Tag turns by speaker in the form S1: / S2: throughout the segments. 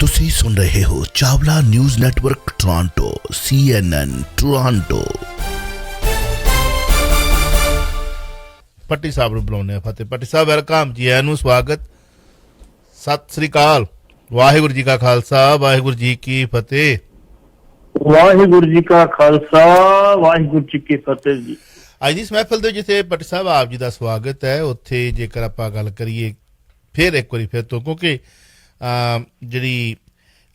S1: ਤੁਸੀਂ ਸੁਣ ਰਹੇ ਹੋ Chawla news network Toronto CNN Toronto.
S2: Patti Sahib ਨੂੰ ਬੁਲਾਉਂਦੇ ਆ। ਫਤਿਹ ਪੱਟੀ ਸਾਹਿਬ, ਵੈਲਕਮ ਜੀ, ਆਇਆਂ ਨੂੰ ਸਵਾਗਤ, ਸਤਿ ਸ੍ਰੀ ਅਕਾਲ, ਵਾਹਿਗੁਰੂ ਜੀ ਕਾ ਖਾਲਸਾ ਵਾਹਿਗੁਰੂ ਜੀ ਕੀ ਫਤਿਹ।
S3: ਵਾਹਿਗੁਰੂ ਜੀ ਕਾ ਖਾਲਸਾ ਵਾਹਿਗੁਰੂ ਜੀ ਕੀ ਫਤਿਹ ਜੀ।
S2: ਅੱਜ ਦੀ ਇਸ ਮਹਿਫਲ ਦੇ ਜਿੱਥੇ ਪੱਟੀ ਸਾਹਿਬ ਆਪ ਜੀ ਦਾ ਸਵਾਗਤ ਹੈ, ਉੱਥੇ ਜੇਕਰ ਆਪਾਂ ਗੱਲ ਕਰੀਏ ਫਿਰ ਇੱਕ ਵਾਰੀ ਫਿਰ ਤੋਂ, ਕਿਉਂਕਿ ਜਿਹੜੀ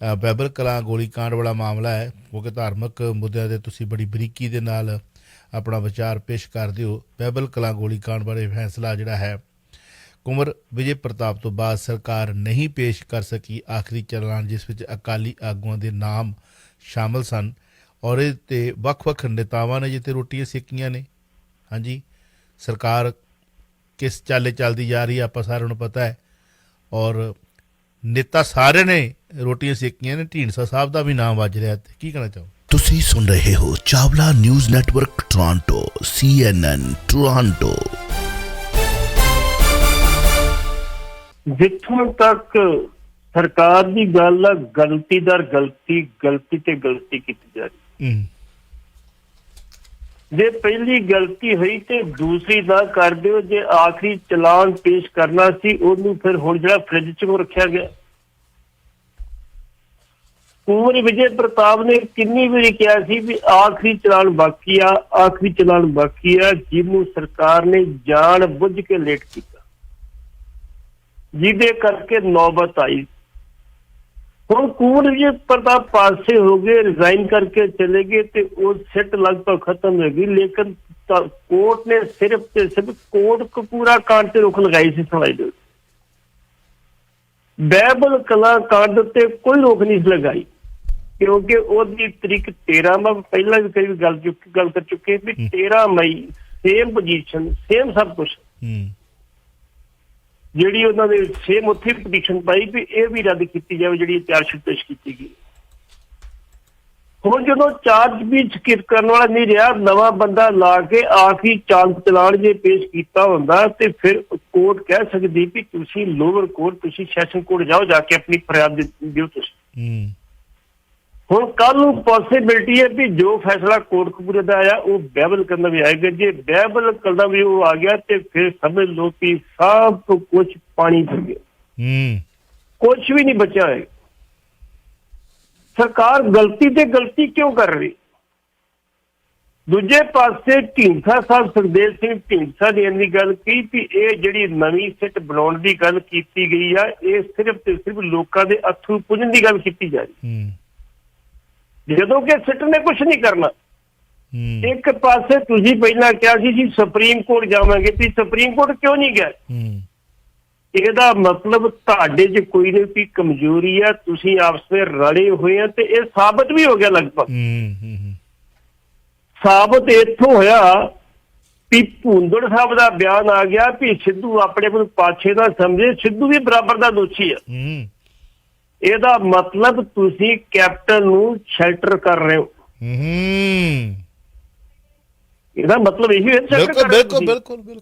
S2: ਬਾਈਬਲ ਕਲਾਂ ਗੋਲੀ ਕਾਂਡ ਵਾਲਾ ਮਾਮਲਾ ਹੈ, ਕਿਉਂਕਿ ਧਾਰਮਿਕ ਮੁੱਦਿਆਂ ਦੇ ਤੁਸੀਂ ਬੜੀ ਬਰੀਕੀ ਦੇ ਨਾਲ ਆਪਣਾ ਵਿਚਾਰ ਪੇਸ਼ ਕਰਦੇ ਹੋ। ਬਾਈਬਲ ਕਲਾਂ ਗੋਲੀ ਕਾਂਡ ਬਾਰੇ ਫੈਸਲਾ ਜਿਹੜਾ ਹੈ ਕੁੰਵਰ ਵਿਜੇ ਪ੍ਰਤਾਪ ਤੋਂ ਬਾਅਦ ਸਰਕਾਰ ਨਹੀਂ ਪੇਸ਼ ਕਰ ਸਕੀ ਆਖਰੀ ਚਲਾਨ, ਜਿਸ ਵਿੱਚ ਅਕਾਲੀ ਆਗੂਆਂ ਦੇ ਨਾਮ ਸ਼ਾਮਲ ਸਨ ਔਰ ਇਹ 'ਤੇ ਵੱਖ-ਵੱਖ ਨੇਤਾਵਾਂ ਨੇ ਜਿੱਥੇ ਰੋਟੀਆਂ ਸੇਕੀਆਂ ਨੇ। ਹਾਂਜੀ, ਸਰਕਾਰ ਕਿਸ ਚਾਲੇ ਚੱਲਦੀ ਜਾ ਰਹੀ ਹੈ ਆਪਾਂ ਸਾਰਿਆਂ ਨੂੰ ਪਤਾ ਹੈ, ਔਰ ਨੇਤਾ ਸਾਰੇ ਨੇ ਰੋਟੀਆਂ ਸੇਕੀਆਂ ਨੇ। ਢੀਂਡਸਾ ਸਾਹਿਬ ਦਾ ਵੀ ਨਾਮ ਵੱਜ ਰਿਹਾ, ਤੇ ਕੀ ਕਹਿਣਾ ਚਾਹੋ?
S1: ਤੁਸੀਂ ਸੁਣ ਰਹੇ ਹੋ Chawla news network Toronto CNN Toronto.
S3: ਜਿੱਥੋਂ ਤੱਕ ਸਰਕਾਰ ਦੀ ਗੱਲ ਆ, ਗਲਤੀ ਤੇ ਗਲਤੀ ਕੀਤੀ ਜਾ ਰਹੀ। ਜੇ ਪਹਿਲੀ ਗਲਤੀ ਹੋਈ ਤੇ ਦੂਸਰੀ ਨਾ ਕਰ ਦਿਓ। ਜੇ ਆਖਰੀ ਚਲਾਨ ਪੇਸ਼ ਕਰਨਾ ਸੀ ਉਹਨੂੰ ਫਿਰ ਹੁਣ ਜਿਹੜਾ ਫ੍ਰਿਜ 'ਚ ਰੱਖਿਆ ਗਿਆ। ਕੁੰਵਰ ਵਿਜੇ ਪ੍ਰਤਾਪ ਨੇ ਕਿੰਨੀ ਵਾਰੀ ਕਿਹਾ ਸੀ ਵੀ ਆਖਰੀ ਚਲਾਨ ਬਾਕੀ ਆ, ਜਿਹਨੂੰ ਸਰਕਾਰ ਨੇ ਜਾਣ ਬੁੱਝ ਕੇ ਲੇਟ ਕੀਤਾ, ਜਿਹਦੇ ਕਰਕੇ ਨੌਬਤ ਆਈ। ਹੁਣ ਕੁੰਵਰ ਵਿਜੇ ਪ੍ਰਤਾਪ ਪਾਸੇ ਹੋ ਗਏ, ਰਿਜ਼ਾਈਨ ਕਰਕੇ ਚਲੇ ਗਏ ਤੇ ਉਹ ਸਿੱਟ ਲਗਭਗ ਖਤਮ ਹੋ ਗਈ। ਲੇਕਿਨ ਕੋਰਟ ਨੇ ਸਿਰਫ ਤੇ ਸਿਰਫ ਕੋਰਟ ਕਪੂਰਾ ਕਾਂਡ ਤੇ ਰੋਕ ਲਗਾਈ ਸੀ ਸੁਣਾਈ ਦੇ। ਬਾਈਬਲ ਕਲਾਂ ਕਾਂਡ ਉੱਤੇ ਕੋਈ ਰੋਕ ਨਹੀਂ ਲਗਾਈ, ਕਿਉਂਕਿ ਉਹਦੀ ਤਰੀਕ 13 ਮੈਂ ਪਹਿਲਾਂ ਵੀ ਕਈ ਗੱਲ ਕਰ ਚੁੱਕੇ ਵੀ 13 ਮਈ ਸੇਮ ਪੋਜੀਸ਼ਨ, ਸੇਮ ਸਭ ਕੁਛ, ਜਿਹੜੀ ਉਹਨਾਂ ਦੇ ਸੇਮ ਉੱਥੇ ਪਟੀਸ਼ਨ ਪਾਈ ਵੀ ਇਹ ਵੀ ਰੱਦ ਕੀਤੀ ਜਾਵੇ ਜਿਹੜੀ ਚਾਰਜਸ਼ੀਟ ਪੇਸ਼ ਕੀਤੀ ਗਈ। ਹੁਣ ਜਦੋਂ ਚਾਰਜ ਵੀ ਕਰਨ ਵਾਲਾ ਨਹੀਂ ਰਿਹਾ, ਨਵਾਂ ਬੰਦਾ ਲਾ ਕੇ ਆਖਰੀ ਚਲਾਨ ਜੇ ਪੇਸ਼ ਕੀਤਾ ਹੁੰਦਾ ਤੇ ਫਿਰ ਕੋਰਟ ਕਹਿ ਸਕਦੀ ਵੀ ਤੁਸੀਂ ਲੋਅਰ ਕੋਰਟ, ਤੁਸੀਂ ਸੈਸ਼ਨ ਕੋਰਟ ਜਾਓ, ਜਾ ਕੇ ਆਪਣੀ ਫਰਿਆਦ ਦਿਓ ਤੁਸੀਂ। ਹੁਣ ਕੱਲ ਨੂੰ ਪੋਸੀਬਿਲਿਟੀ ਹੈ ਵੀ ਜੋ ਫੈਸਲਾ ਕੋਰਟ ਕਪੂਰੇ ਦਾ ਆਇਆ ਉਹ ਬਾਈਬਲ ਕਲਾਂ ਦਾ ਵੀ ਆਏਗਾ। ਜੇ ਬਾਈਬਲ ਕਲਾਂ ਦਾ ਵੀ ਉਹ ਆ ਗਿਆ ਤੇ ਫਿਰ ਸਮਝ ਲਓ ਕਿ ਸਭ ਕੁਝ ਪਾਣੀ ਚ ਗਿਆ, ਕੁਛ ਵੀ ਨਹੀਂ ਬਚਿਆ ਹੋਏਗਾ। ਸਰਕਾਰ ਗਲਤੀ ਤੇ ਗਲਤੀ ਕਿਉਂ ਕਰ ਰਹੀ? ਦੂਜੇ ਪਾਸੇ ਢੀਂਡਸਾ ਸਾਹਿਬ, ਸੁਖਦੇਵ ਸਿੰਘ ਢੀਂਡਸਾ ਨੇ ਇੰਨੀ ਗੱਲ ਕਹੀ ਵੀ ਇਹ ਜਿਹੜੀ ਨਵੀਂ ਸਿੱਟ ਬਣਾਉਣ ਦੀ ਗੱਲ ਕੀਤੀ ਗਈ ਆ, ਇਹ ਸਿਰਫ ਤੇ ਸਿਰਫ ਲੋਕਾਂ ਦੇ ਅੱਥਰੂ ਪੁੱਜਣ ਦੀ ਗੱਲ ਕੀਤੀ ਜਾ ਰਹੀ, ਜਦੋਂ ਕਿ ਸਿੱਟ ਨੇ ਕੁਛ ਨਹੀਂ ਕਰਨਾ। ਇੱਕ ਪਾਸੇ ਤੁਸੀਂ ਪਹਿਲਾਂ ਕਿਹਾ ਸੀ ਜੀ ਸੁਪਰੀਮ ਕੋਰਟ ਜਾਵਾਂਗੇ, ਤੁਸੀਂ ਸੁਪਰੀਮ ਕੋਰਟ ਕਿਉਂ ਨਹੀਂ ਗਏ? ਇਹਦਾ ਮਤਲਬ ਤੁਹਾਡੇ 'ਚ ਕੋਈ ਨਾ ਕੋਈ ਕਮਜ਼ੋਰੀ ਆ, ਤੁਸੀਂ ਆਪਸ ਵਿੱਚ ਰਲੇ ਹੋਏ ਆ, ਤੇ ਇਹ ਸਾਬਤ ਵੀ ਹੋ ਗਿਆ। ਲਗਭਗ ਸਾਬਤ ਇੱਥੋਂ ਹੋਇਆ ਵੀ ਭੂੰਦੜ ਸਾਹਿਬ ਦਾ ਬਿਆਨ ਆ ਗਿਆ ਵੀ ਸਿੱਧੂ ਆਪਣੇ ਕੋਲ ਪਾਛੇ ਦਾ ਸਮਝੇ, ਸਿੱਧੂ ਵੀ ਬਰਾਬਰ ਦਾ ਦੋਸ਼ੀ ਆ। ਇਹਦਾ ਮਤਲਬ ਤੁਸੀਂ ਕੈਪਟਨ ਨੂੰ ਸ਼ੈਲਟਰ ਕਰ ਰਹੇ ਹੋ। ਇਹਦਾ ਮਤਲਬ ਇਹੀ ਹੈ। ਬਿਲਕੁਲ।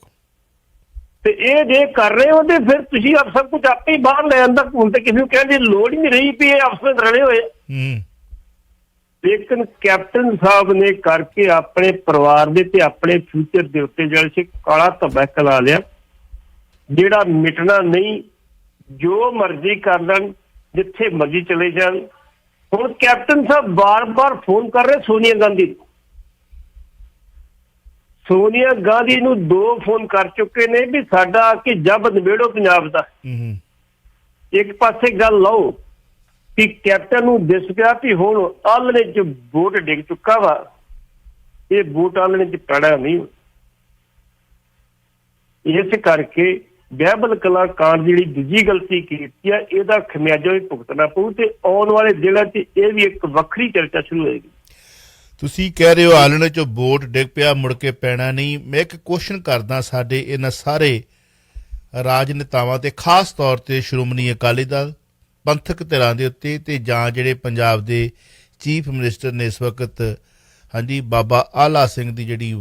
S3: ਤੇ ਇਹ ਜੇ ਕਰ ਰਹੇ ਹੋ ਤੇ ਫਿਰ ਤੁਸੀਂ ਅਫਸਰ ਕੁਝ ਆਪੇ ਹੀ ਬਾਹਰ ਲੈ ਆਂਦਾ। ਹੁਣ ਤੇ ਕਿਸੇ ਨੂੰ ਕਹਿਣ ਦੀ ਲੋੜ ਹੀ ਨਹੀਂ ਰਹੀ ਵੀ ਇਹ ਅਫਸਰ ਰਲੇ ਹੋਏ। ਲੇਕਿਨ ਕੈਪਟਨ ਸਾਹਿਬ ਨੇ ਕਰਕੇ ਆਪਣੇ ਪਰਿਵਾਰ ਦੇ ਤੇ ਆਪਣੇ ਫਿਊਚਰ ਦੇ ਉੱਤੇ ਜਿਹੜਾ ਸੀ ਕਾਲਾ ਧੱਬਾ ਲਾ ਲਿਆ, ਜਿਹੜਾ ਮਿਟਣਾ ਨਹੀਂ। ਜੋ ਮਰਜ਼ੀ ਕਰ ਲੈਣ, ਜਿੱਥੇ ਮਰਜ਼ੀ ਚਲੇ ਜਾਣ। ਹੁਣ ਕੈਪਟਨ ਸਾਹਿਬ ਬਾਰ-ਬਾਰ ਫੋਨ ਕਰ ਰਹੇ ਸੋਨੀਆ ਗਾਂਧੀ ਨੂੰ 2 ਫੋਨ ਕਰ ਚੁੱਕੇ ਨੇ ਵੀ ਸਾਡਾ ਆ ਕੇ ਜੱਬ ਨਿਬੇੜੋ ਪੰਜਾਬ ਦਾ। ਇੱਕ ਪਾਸੇ ਗੱਲ ਲਾਓ ਕਿ ਕੈਪਟਨ ਨੂੰ ਦਿਸ ਗਿਆ ਵੀ ਹੁਣ ਆਲਣੇ 'ਚ ਵੋਟ ਡਿੱਗ ਚੁੱਕਾ ਵਾ, ਇਹ ਵੋਟ ਆਲਣੇ 'ਚ ਪੈਣਾ ਨਹੀਂ। ਇਸ ਕਰਕੇ ਬਾਈਬਲ ਕਲਾਂ ਕਾਂਡ ਦੀ ਜਿਹੜੀ ਦੂਜੀ ਗਲਤੀ ਕੀਤੀ ਆ, ਇਹਦਾ ਖਮਿਆਜਾ ਵੀ ਭੁਗਤਣਾ ਪਊ ਤੇ ਆਉਣ ਵਾਲੇ ਦਿਨਾਂ 'ਚ ਇਹ ਵੀ ਇੱਕ ਵੱਖਰੀ ਚਰਚਾ ਸ਼ੁਰੂ ਹੋਏਗੀ। ਤੁਸੀਂ ਕਹਿ ਰਹੇ ਹੋ ਆਲਣੇ 'ਚੋਂ ਵੋਟ ਡਿੱਗ ਪਿਆ, ਮੁੜ ਕੇ ਪੈਣਾ ਨਹੀਂ। ਮੈਂ ਇੱਕ ਕੁਐਸਚਨ ਕਰਦਾ ਸਾਡੇ ਇਹਨਾਂ ਸਾਰੇ ਰਾਜਨੇਤਾਵਾਂ ਤੇ ਖਾਸ ਤੌਰ ਤੇ ਸ਼੍ਰੋਮਣੀ ਅਕਾਲੀ ਦਲ, ਪੰਥਕ ਧਿਰਾਂ ਦੇ ਉੱਤੇ, ਤੇ ਜਾਂ ਜਿਹੜੇ ਪੰਜਾਬ ਦੇ ਚੀਫ ਮਿਨਿਸਟਰ ਨੇ ਇਸ ਵਕਤ, ਹਾਂਜੀ, ਬਾਬਾ ਆਲਾ ਸਿੰਘ ਦੀ ਜਿਹੜੀ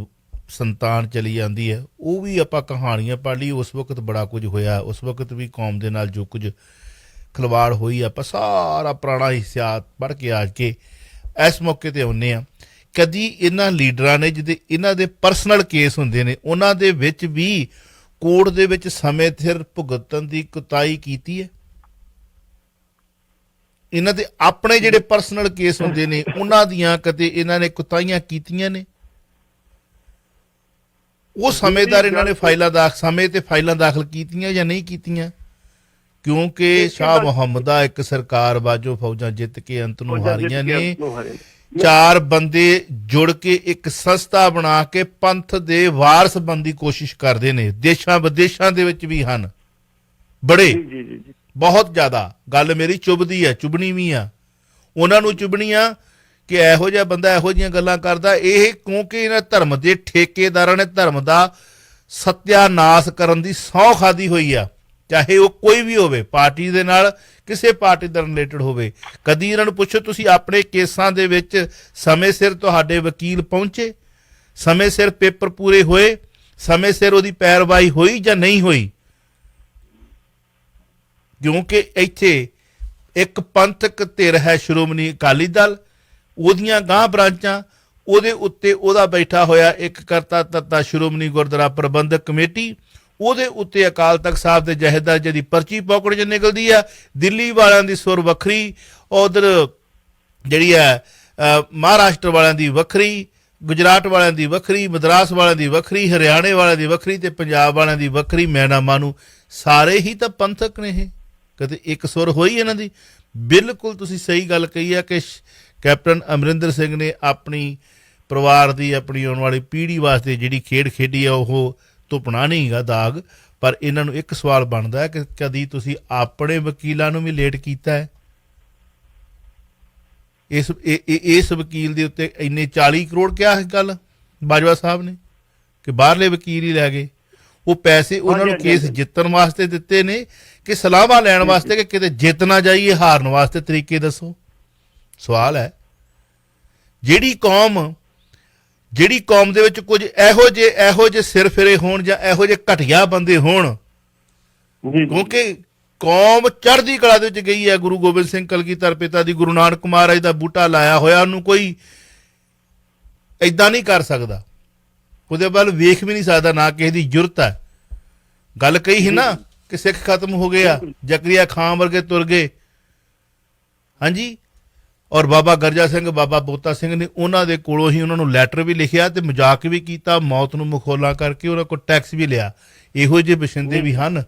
S3: ਸੰਤਾਨ ਚਲੀ ਜਾਂਦੀ ਹੈ, ਉਹ ਵੀ ਆਪਾਂ ਕਹਾਣੀਆਂ ਪੜ੍ਹ ਲਈ। ਉਸ ਵਕਤ ਬੜਾ ਕੁਝ ਹੋਇਆ, ਉਸ ਵਕਤ ਵੀ ਕੌਮ ਦੇ ਨਾਲ ਜੋ ਕੁਝ
S2: ਖਿਲਵਾੜ ਹੋਈ ਆਪਾਂ ਸਾਰਾ ਪੁਰਾਣਾ ਹਿੱਸਾ ਪੜ੍ਹ ਕੇ ਆ ਕੇ ਇਸ ਮੌਕੇ ਤੇ ਆਉਂਦੇ ਆ। ਕਦੀ ਇਹਨਾਂ ਲੀਡਰਾਂ ਨੇ ਜਿਹਦੇ ਇਹਨਾਂ ਦੇ ਪਰਸਨਲ ਕੇਸ ਹੁੰਦੇ ਨੇ ਉਹਨਾਂ ਦੇ ਵਿੱਚ ਵੀ ਕੋਰਟ ਦੇ ਵਿੱਚ ਸਮੇਂ ਸਿਰ ਭੁਗਤਣ ਦੀ ਕੁਤਾਹੀ ਕੀਤੀ ਹੈ? ਇਹਨਾਂ ਦੇ ਆਪਣੇ ਜਿਹੜੇ ਪਰਸਨਲ ਕੇਸ ਹੁੰਦੇ ਨੇ ਉਹਨਾਂ ਦੀਆਂ ਕਦੇ ਇਹਨਾਂ ਨੇ ਕੁਤਾਹੀਆਂ ਕੀਤੀਆਂ ਨੇ? ਉਹ ਸਮੇਂਦਾਰ ਇਹਨਾਂ ਨੇ ਸਮੇਂ ਤੇ ਫਾਈਲਾਂ ਦਾਖਲ ਕੀਤੀਆਂ ਜਾਂ ਨਹੀਂ ਕੀਤੀਆਂ? ਕਿਉਂਕਿ ਸ਼ਾਹ ਮੁਹੰਮਦ ਦਾ ਇੱਕ ਸਰਕਾਰ ਬਾਜੋ ਫੌਜਾਂ ਜਿੱਤ ਕੇ ਅੰਤ ਨੂੰ ਹਾਰੀਆਂ ਨੇ। 4 ਬੰਦੇ ਜੁੜ ਕੇ ਇੱਕ ਸੰਸਥਾ ਬਣਾ ਕੇ ਪੰਥ ਦੇ ਵਾਰਸ ਬਣਨ ਦੀ ਕੋਸ਼ਿਸ਼ ਕਰਦੇ ਨੇ। ਦੇਸ਼ਾਂ ਵਿਦੇਸ਼ਾਂ ਦੇ ਵਿੱਚ ਵੀ ਹਨ ਬੜੇ, ਬਹੁਤ ਜ਼ਿਆਦਾ। ਗੱਲ ਮੇਰੀ ਚੁੱਭਦੀ ਹੈ, ਚੁੱਭਣੀ ਵੀ ਆ, ਉਹਨਾਂ ਨੂੰ ਚੁੱਭਣੀ ਆ ਕਿ ਇਹੋ ਜਿਹਾ ਬੰਦਾ ਇਹੋ ਜਿਹੀਆਂ ਗੱਲਾਂ ਕਰਦਾ। ਇਹ ਕਿਉਂਕਿ ਇਹਨਾਂ ਧਰਮ ਦੇ ਠੇਕੇਦਾਰਾਂ ਨੇ ਧਰਮ ਦਾ ਸਤਿਆਨਾਸ਼ ਕਰਨ ਦੀ ਸਹੁੰ ਖਾਧੀ ਹੋਈ ਆ, ਚਾਹੇ ਉਹ ਕੋਈ ਵੀ ਹੋਵੇ, ਪਾਰਟੀ ਦੇ ਨਾਲ ਕਿਸੇ ਪਾਰਟੀ ਦਾ ਰਿਲੇਟਡ ਹੋਵੇ। ਕਦੀ ਇਹਨਾਂ ਨੂੰ ਪੁੱਛੋ ਤੁਸੀਂ ਆਪਣੇ ਕੇਸਾਂ ਦੇ ਵਿੱਚ ਸਮੇਂ ਸਿਰ ਤੁਹਾਡੇ ਵਕੀਲ ਪਹੁੰਚੇ, ਸਮੇਂ ਸਿਰ ਪੇਪਰ ਪੂਰੇ ਹੋਏ, ਸਮੇਂ ਸਿਰ ਉਹਦੀ ਪੈਰਵਾਈ ਹੋਈ ਜਾਂ ਨਹੀਂ ਹੋਈ? ਕਿਉਂਕਿ ਇੱਥੇ ਇੱਕ ਪੰਥਕ ਧਿਰ ਹੈ ਸ਼੍ਰੋਮਣੀ ਅਕਾਲੀ ਦਲ, ਉਹਦੀਆਂ ਗਾਂਹ ਬ੍ਰਾਂਚਾਂ, ਉਹਦੇ ਉੱਤੇ ਉਹਦਾ ਬੈਠਾ ਹੋਇਆ ਇੱਕ ਕਰਤਾ ਧਰਤਾ ਸ਼੍ਰੋਮਣੀ ਗੁਰਦੁਆਰਾ ਪ੍ਰਬੰਧਕ ਕਮੇਟੀ, ਉਹਦੇ ਉੱਤੇ ਅਕਾਲ ਤਖਤ ਸਾਹਿਬ ਦੇ ਜਥੇਦਾਰ ਜਿਹਦੀ ਪਰਚੀ ਪੌਕੜ 'ਚ ਨਿਕਲਦੀ ਆ। ਦਿੱਲੀ ਵਾਲਿਆਂ ਦੀ ਸੁਰ ਵੱਖਰੀ, ਉਧਰ ਜਿਹੜੀ ਹੈ ਮਹਾਰਾਸ਼ਟਰ ਵਾਲਿਆਂ ਦੀ ਵੱਖਰੀ, ਗੁਜਰਾਤ ਵਾਲਿਆਂ ਦੀ ਵੱਖਰੀ, ਮਦਰਾਸ ਵਾਲਿਆਂ ਦੀ ਵੱਖਰੀ, ਹਰਿਆਣੇ ਵਾਲਿਆਂ ਦੀ ਵੱਖਰੀ ਤੇ ਪੰਜਾਬ ਵਾਲਿਆਂ ਦੀ ਵੱਖਰੀ। ਮੈਂ ਨਾ ਮਾਨੂੰ, ਸਾਰੇ ਹੀ ਤਾਂ ਪੰਥਕ ਨੇ। ਇਹ ਕਦੇ ਇੱਕ ਸੁਰ ਹੋਈ ਇਹਨਾਂ ਦੀ? ਬਿਲਕੁਲ ਤੁਸੀਂ ਸਹੀ ਗੱਲ ਕਹੀ ਹੈ ਕਿ ਕੈਪਟਨ ਅਮਰਿੰਦਰ ਸਿੰਘ ਨੇ ਆਪਣੀ ਪਰਿਵਾਰ ਦੀ, ਆਪਣੀ ਆਉਣ ਵਾਲੀ ਪੀੜ੍ਹੀ ਵਾਸਤੇ ਜਿਹੜੀ ਖੇਡ ਖੇਡੀ ਆ ਉਹ ਧੁੱਪਣਾ ਨਹੀਂ ਹੈਗਾ ਦਾਗ। ਪਰ ਇਹਨਾਂ ਨੂੰ ਇੱਕ ਸਵਾਲ ਬਣਦਾ ਹੈ ਕਿ ਕਦੀ ਤੁਸੀਂ ਆਪਣੇ ਵਕੀਲਾਂ ਨੂੰ ਵੀ ਲੇਟ ਕੀਤਾ ਹੈ? ਇਸ ਵਕੀਲ ਦੇ ਉੱਤੇ ਇੰਨੇ 40 ਕਰੋੜ ਕਿਹਾ ਹੈ ਗੱਲ ਬਾਜਵਾ ਸਾਹਿਬ ਨੇ ਕਿ ਬਾਹਰਲੇ ਵਕੀਲ ਹੀ ਲੈ ਗਏ। ਉਹ ਪੈਸੇ ਉਹਨਾਂ ਨੂੰ ਕੇਸ ਜਿੱਤਣ ਵਾਸਤੇ ਦਿੱਤੇ ਨੇ ਕਿ ਸਲਾਹਾਂ ਲੈਣ ਵਾਸਤੇ, ਕਿ ਕਿਤੇ ਜਿੱਤ ਨਾ ਜਾਈਏ, ਹਾਰਨ ਵਾਸਤੇ ਤਰੀਕੇ ਦੱਸੋ। ਸਵਾਲ ਹੈ ਜਿਹੜੀ ਕੌਮ ਦੇ ਵਿੱਚ ਕੁਝ ਇਹੋ ਜਿਹੇ ਸਿਰ ਫਿਰੇ ਹੋਣ ਜਾਂ ਇਹੋ ਜਿਹੇ ਘਟੀਆ ਬੰਦੇ ਹੋਣ, ਕਿਉਂਕਿ ਕੌਮ ਚੜ੍ਹਦੀ ਕਲਾ ਦੇ ਵਿੱਚ ਗਈ ਹੈ। ਗੁਰੂ ਗੋਬਿੰਦ ਸਿੰਘ ਕਲਗੀਧਰ ਪਿਤਾ ਦੀ, ਗੁਰੂ ਨਾਨਕ ਮਹਾਰਾਜ ਦਾ ਬੂਟਾ ਲਾਇਆ ਹੋਇਆ, ਉਹਨੂੰ ਕੋਈ ਏਦਾਂ ਨਹੀਂ ਕਰ ਸਕਦਾ, ਉਹਦੇ ਵੱਲ ਵੇਖ ਵੀ ਨਹੀਂ ਸਕਦਾ, ਨਾ ਕਿਸੇ ਦੀ ਜੁਰਤ ਹੈ। ਗੱਲ ਕਹੀ ਸੀ ਨਾ ਕਿ ਸਿੱਖ ਖਤਮ ਹੋ ਗਿਆ, ਜ਼ਕਰੀਆ ਖਾਂ ਵਰਗੇ ਤੁਰ ਗਏ। ਹਾਂਜੀ, ਔਰ ਬਾਬਾ ਗਰਜਾ ਸਿੰਘ, ਬਾਬਾ ਬੋਤਾ ਸਿੰਘ ਨੇ ਉਹਨਾਂ ਦੇ ਕੋਲੋਂ ਹੀ ਉਹਨਾਂ ਨੂੰ ਲੈਟਰ ਵੀ ਲਿਖਿਆ ਤੇ ਮਜ਼ਾਕ ਵੀ ਕੀਤਾ, ਮੌਤ ਨੂੰ ਮਖੌਲਾ ਕਰਕੇ ਉਹਨਾਂ ਕੋਲ ਟੈਕਸ ਵੀ ਲਿਆ। ਇਹੋ ਜਿਹੇ ਬਸ਼ਿੰਦੇ ਵੀ ਹਨ।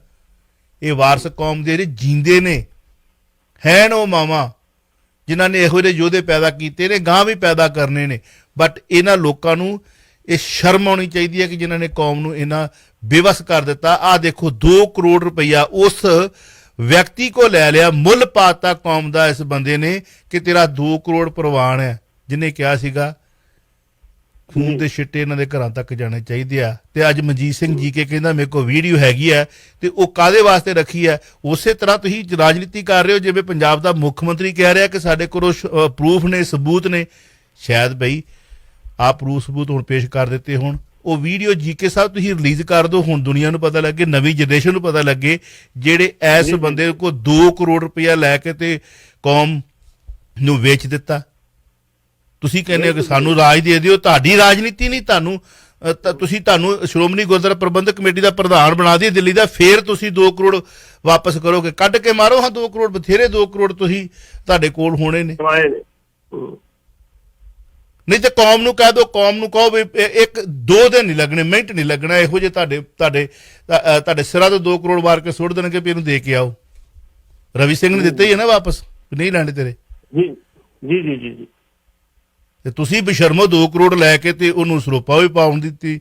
S2: ਇਹ ਵਾਰਸ ਕੌਮ ਦੇ ਜਿਹੜੇ ਜੀਂਦੇ ਨੇ ਹੈਨ ਉਹ ਮਾਵਾਂ ਜਿਨ੍ਹਾਂ ਨੇ ਇਹੋ ਜਿਹੇ ਯੋਧੇ ਪੈਦਾ ਕੀਤੇ ਨੇ, ਗਾਂ ਵੀ ਪੈਦਾ ਕਰਨੇ ਨੇ। ਬਟ ਇਹਨਾਂ ਲੋਕਾਂ ਨੂੰ ਇਹ ਸ਼ਰਮ ਆਉਣੀ ਚਾਹੀਦੀ ਹੈ ਕਿ ਜਿਨ੍ਹਾਂ ਨੇ ਕੌਮ ਨੂੰ ਇਹਨਾਂ ਬੇਵਸ ਕਰ ਦਿੱਤਾ। ਆਹ ਦੇਖੋ 2 ਕਰੋੜ ਰੁਪਈਆ ਉਸ ਵਿਅਕਤੀ ਕੋ ਲੈ ਲਿਆ, ਮੁੱਲ ਪਾਤਾ ਕੌਮ ਦਾ ਇਸ ਬੰਦੇ ਨੇ ਕਿ ਤੇਰਾ 2 ਕਰੋੜ ਪ੍ਰਵਾਨ ਹੈ, ਜਿਹਨੇ ਕਿਹਾ ਸੀਗਾ ਖੂਨ ਦੇ ਛਿੱਟੇ ਇਹਨਾਂ ਦੇ ਘਰਾਂ ਤੱਕ ਜਾਣੇ ਚਾਹੀਦੇ ਆ। ਤੇ ਅੱਜ ਮਨਜੀਤ ਸਿੰਘ ਜੀ ਕੇ ਕਹਿੰਦਾ ਮੇਰੇ ਕੋਲ ਵੀਡੀਓ ਹੈਗੀ ਹੈ, ਤੇ ਉਹ ਕਾਹਦੇ ਵਾਸਤੇ ਰੱਖੀ ਹੈ? ਉਸੇ ਤਰ੍ਹਾਂ ਤੁਸੀਂ ਰਾਜਨੀਤੀ ਕਰ ਰਹੇ ਹੋ ਜਿਵੇਂ ਪੰਜਾਬ ਦਾ ਮੁੱਖ ਮੰਤਰੀ ਕਹਿ ਰਿਹਾ ਕਿ ਸਾਡੇ ਕੋਲ ਪ੍ਰੂਫ ਨੇ, ਸਬੂਤ ਨੇ। ਸ਼ਾਇਦ ਬਈ ਆਹ ਪ੍ਰੂਫ ਸਬੂਤ ਹੁਣ ਪੇਸ਼ ਕਰ ਦਿੱਤੇ ਹੋਣ। ਉਹ ਵੀਡੀਓ ਜੀਕੇ ਸਾਹਿਬ ਤੁਸੀਂ ਰਿਲੀਜ਼ ਕਰ ਦਿਓ, ਹੁਣ ਦੁਨੀਆ ਨੂੰ ਪਤਾ ਲੱਗੇ, ਨਵੀਂ ਜਨਰੇਸ਼ਨ ਨੂੰ ਪਤਾ ਲੱਗੇ ਜਿਹੜੇ ਇਸ ਬੰਦੇ ਕੋਲ 2 ਕਰੋੜ ਰੁਪਇਆ ਲੈ ਕੇ ਤੇ ਕੌਮ ਨੂੰ ਵੇਚ ਦਿੱਤਾ। ਤੁਸੀਂ ਕਹਿੰਦੇ ਹੋ ਕਿ ਸਾਨੂੰ ਰਾਜ ਦੇ ਦਿਓ, ਤੁਹਾਡੀ ਰਾਜਨੀਤੀ ਨਹੀਂ, ਤੁਹਾਨੂੰ ਸ਼੍ਰੋਮਣੀ ਗੁਰਦੁਆਰਾ ਪ੍ਰਬੰਧਕ ਕਮੇਟੀ ਦਾ ਪ੍ਰਧਾਨ ਬਣਾ ਦਈਏ ਦਿੱਲੀ ਦਾ, ਫੇਰ ਤੁਸੀਂ 2 ਕਰੋੜ ਵਾਪਸ ਕਰੋਗੇ। ਕੱਢ ਕੇ ਮਾਰੋ, ਹਾਂ 2 ਕਰੋੜ ਬਥੇਰੇ, 2 ਕਰੋੜ ਤੁਸੀਂ ਤੁਹਾਡੇ ਕੋਲ ਹੋਣੇ ਨੇ। ਨਹੀਂ ਤੇ ਕੌਮ ਨੂੰ ਕਹਿ ਦਿਓ, ਕੌਮ ਨੂੰ ਕਹੋ ਵੀ 1-2 ਦਿਨ ਨਹੀਂ ਲੱਗਣੇ, ਮਿੰਟ ਨਹੀਂ ਲੱਗਣਾ, ਇਹੋ ਜਿਹੇ ਤੁਹਾਡੇ ਸਿਰਾਂ ਤੋਂ 2 ਕਰੋੜ ਵਾਰ ਕੇ ਸੁੱਟ ਦੇਣਗੇ ਵੀ ਇਹਨੂੰ ਦੇ ਕੇ ਆਓ। ਰਵੀ ਸਿੰਘ ਨੇ ਦਿੱਤੇ ਹੀ ਹੈ ਨਾ ਵਾਪਸ, ਨਹੀਂ ਲੈਣੇ ਤੇਰੇ।
S3: ਜੀ
S2: ਤੇ ਤੁਸੀਂ ਬਸ਼ਰਮੋ 2 ਕਰੋੜ ਲੈ ਕੇ ਤੇ ਉਹਨੂੰ ਸਰੋਪਾ ਵੀ ਪਾਉਣ ਦਿੱਤੀ,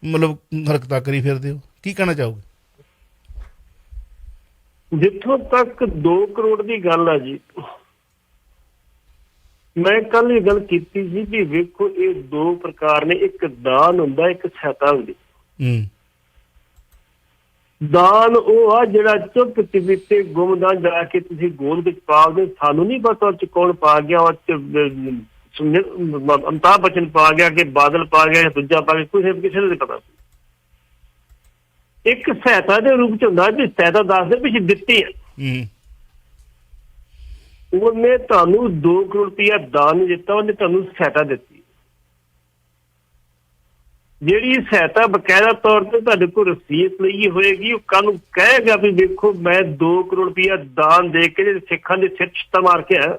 S2: ਮਤਲਬ ਹਰਕਤਾਂ ਕਰੀ ਫਿਰਦੇ ਹੋ। ਕੀ ਕਹਿਣਾ ਚਾਹੋਗੇ?
S3: ਜਿੱਥੋਂ ਤੱਕ 2 ਕਰੋੜ ਦੀ ਗੱਲ ਆ ਜੀ, ਮੈਂ ਕੱਲ ਇਹ ਗੱਲ ਕੀਤੀ ਸੀ ਵੀ ਵੇਖੋ ਇਹ 2 ਪ੍ਰਕਾਰ ਨੇ, ਇੱਕ ਦਾਨ ਹੁੰਦਾ, ਇੱਕ ਸਹਾਇਤਾ ਹੁੰਦੀ। ਦਾਨ ਉਹ ਆ ਜਿਹੜਾ ਚੁੱਪ ਚਪੀਤੇ ਗੁੰਮਦਾਨ ਜਾ ਕੇ ਤੁਸੀਂ ਗੋਦ ਵਿੱਚ ਪਾਓਗੇ, ਸਾਨੂੰ ਨਹੀਂ ਪਤਾ ਉਹ ਚ ਕੌਣ ਪਾ ਗਿਆ, ਉਹ ਚ ਅਮਿਤਾਭ ਬੱਚਨ ਪਾ ਗਿਆ ਕਿ ਬਾਦਲ ਪਾ ਗਿਆ, ਦੂਜਾ ਪਾ ਗਿਆ, ਕਿਸੇ ਨੂੰ ਨਹੀਂ ਪਤਾ। ਇੱਕ ਸਹਾਇਤਾ ਦੇ ਰੂਪ ਚ ਹੁੰਦਾ, ਜੇ ਸਹਾਇਤਾ ਦੱਸਦੇ ਪਿੱਛੇ ਦਿੱਤੀ ਹੈ, ਉਹਨੇ ਤੁਹਾਨੂੰ 2 ਕਰੋੜ ਰੁਪਇਆ ਦਾਨ ਨਹੀਂ ਦਿੱਤਾ, ਉਹਨੇ ਤੁਹਾਨੂੰ ਸਹਾਇਤਾ ਦਿੱਤੀ। ਜਿਹੜੀ ਸਹਾਇਤਾ ਬਕਾਇਦਾ ਤੌਰ ਤੇ ਤੁਹਾਡੇ ਕੋਲ ਰਸੀਦ ਲਈ ਹੋਏਗੀ, ਉਹ ਕੱਲ ਨੂੰ ਕਹੇਗਾ ਵੀ ਦੇਖੋ ਮੈਂ 2 ਕਰੋੜ ਰੁਪਇਆ ਦਾਨ ਦੇ ਕੇ ਸਿੱਖਾਂ ਦੇ ਸਿਰ ਛਿੱਟਾ ਮਾਰ ਕੇ ਆਇਆ।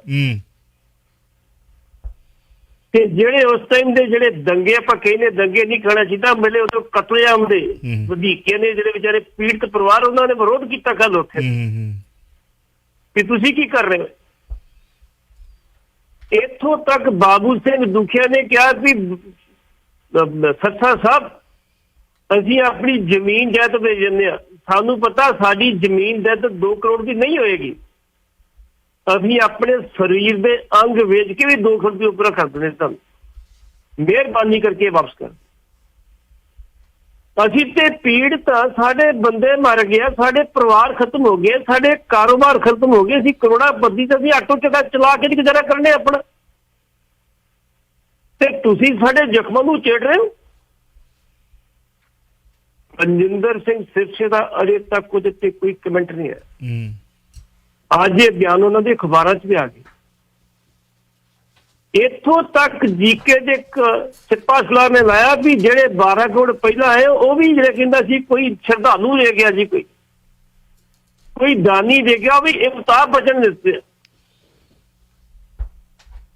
S3: ਤੇ ਜਿਹੜੇ ਉਸ ਟਾਈਮ ਦੇ ਜਿਹੜੇ ਦੰਗੇ, ਆਪਾਂ ਕਹਿੰਦੇ ਦੰਗੇ ਨਹੀਂ ਖਾਣਾ ਚਾਹੀਦਾ, ਮਿਲੇ ਉਦੋਂ ਕਤਲੇਆਮ ਦੇ ਵਧੀਕੇ ਨੇ ਜਿਹੜੇ ਵਿਚਾਰੇ ਪੀੜਤ ਪਰਿਵਾਰ, ਉਹਨਾਂ ਨੇ ਵਿਰੋਧ ਕੀਤਾ ਕੱਲ ਉੱਥੇ ਕਿ ਤੁਸੀਂ ਕੀ ਕਰ ਰਹੇ ਹੋ। ਇੱਥੋਂ ਤੱਕ ਬਾਬੂ ਸਿੰਘ ਦੁਖੀਆ ਨੇ ਕਿਹਾ ਵੀ ਸੱਸਾ ਸਾਹਿਬ ਅਸੀਂ ਆਪਣੀ ਜ਼ਮੀਨ ਜਾਇਦਾਦ ਵੇਚ ਦਿੰਦੇ ਹਾਂ, ਸਾਨੂੰ ਪਤਾ ਸਾਡੀ ਜ਼ਮੀਨ ਜਾਇਦਾਦ 2 ਕਰੋੜ ਦੀ ਨਹੀਂ ਹੋਏਗੀ, ਅਸੀਂ ਆਪਣੇ ਸਰੀਰ ਦੇ ਅੰਗ ਵੇਚ ਕੇ ਵੀ 2 ਕਰੋੜ ਦੇ ਉੱਪਰ ਕਰ ਦਿੰਦੇ, ਤੁਹਾਨੂੰ ਮਿਹਰਬਾਨੀ ਕਰਕੇ ਵਾਪਸ ਕਰ। ਅਸੀਂ ਤੇ ਪੀੜਤ, ਸਾਡੇ ਬੰਦੇ ਮਰ ਗਏ, ਸਾਡੇ ਪਰਿਵਾਰ ਖਤਮ ਹੋ ਗਏ, ਸਾਡੇ ਕਾਰੋਬਾਰ ਖਤਮ ਹੋ ਗਏ, ਅਸੀਂ ਕਰੋੜਾਪਤੀ ਤੇ ਅਸੀਂ ਆਟੋ ਚਲਾ ਕੇ ਗੁਜ਼ਾਰਾ ਕਰਨੇ ਆਪਣਾ, ਤੇ ਤੁਸੀਂ ਸਾਡੇ ਜ਼ਖਮਾਂ ਨੂੰ ਚੇੜ ਰਹੇ ਹੋ। ਮਨਜਿੰਦਰ ਸਿੰਘ ਸਿਰਸੇ ਦਾ ਅਜੇ ਤੱਕ ਕੁਝ ਤੇ ਕੋਈ ਕਮੈਂਟ ਨਹੀਂ ਹੈ। ਅੱਜ ਇਹ ਬਿਆਨ ਉਹਨਾਂ ਦੇ ਅਖਬਾਰਾਂ 'ਚ ਵੀ ਆ ਗਏ। ਇੱਥੋਂ ਤੱਕ ਜੀਕੇ ਦੇ ਇੱਕ ਸਿਪਾ ਸਲਾਰ ਨੇ ਲਾਇਆ ਵੀ ਜਿਹੜੇ 12 ਕਰੋੜ ਪਹਿਲਾਂ ਆਏ ਉਹ ਵੀ ਜਿਹੜੇ ਕਹਿੰਦਾ ਸੀ ਕੋਈ ਸ਼ਰਧਾਲੂ ਦੇ ਗਿਆ ਜੀ, ਕੋਈ ਦਾਨੀ ਦੇ ਗਿਆ, ਵੀ ਅਮਿਤਾਭ ਬੱਚਨ ਦਿੱਤੇ।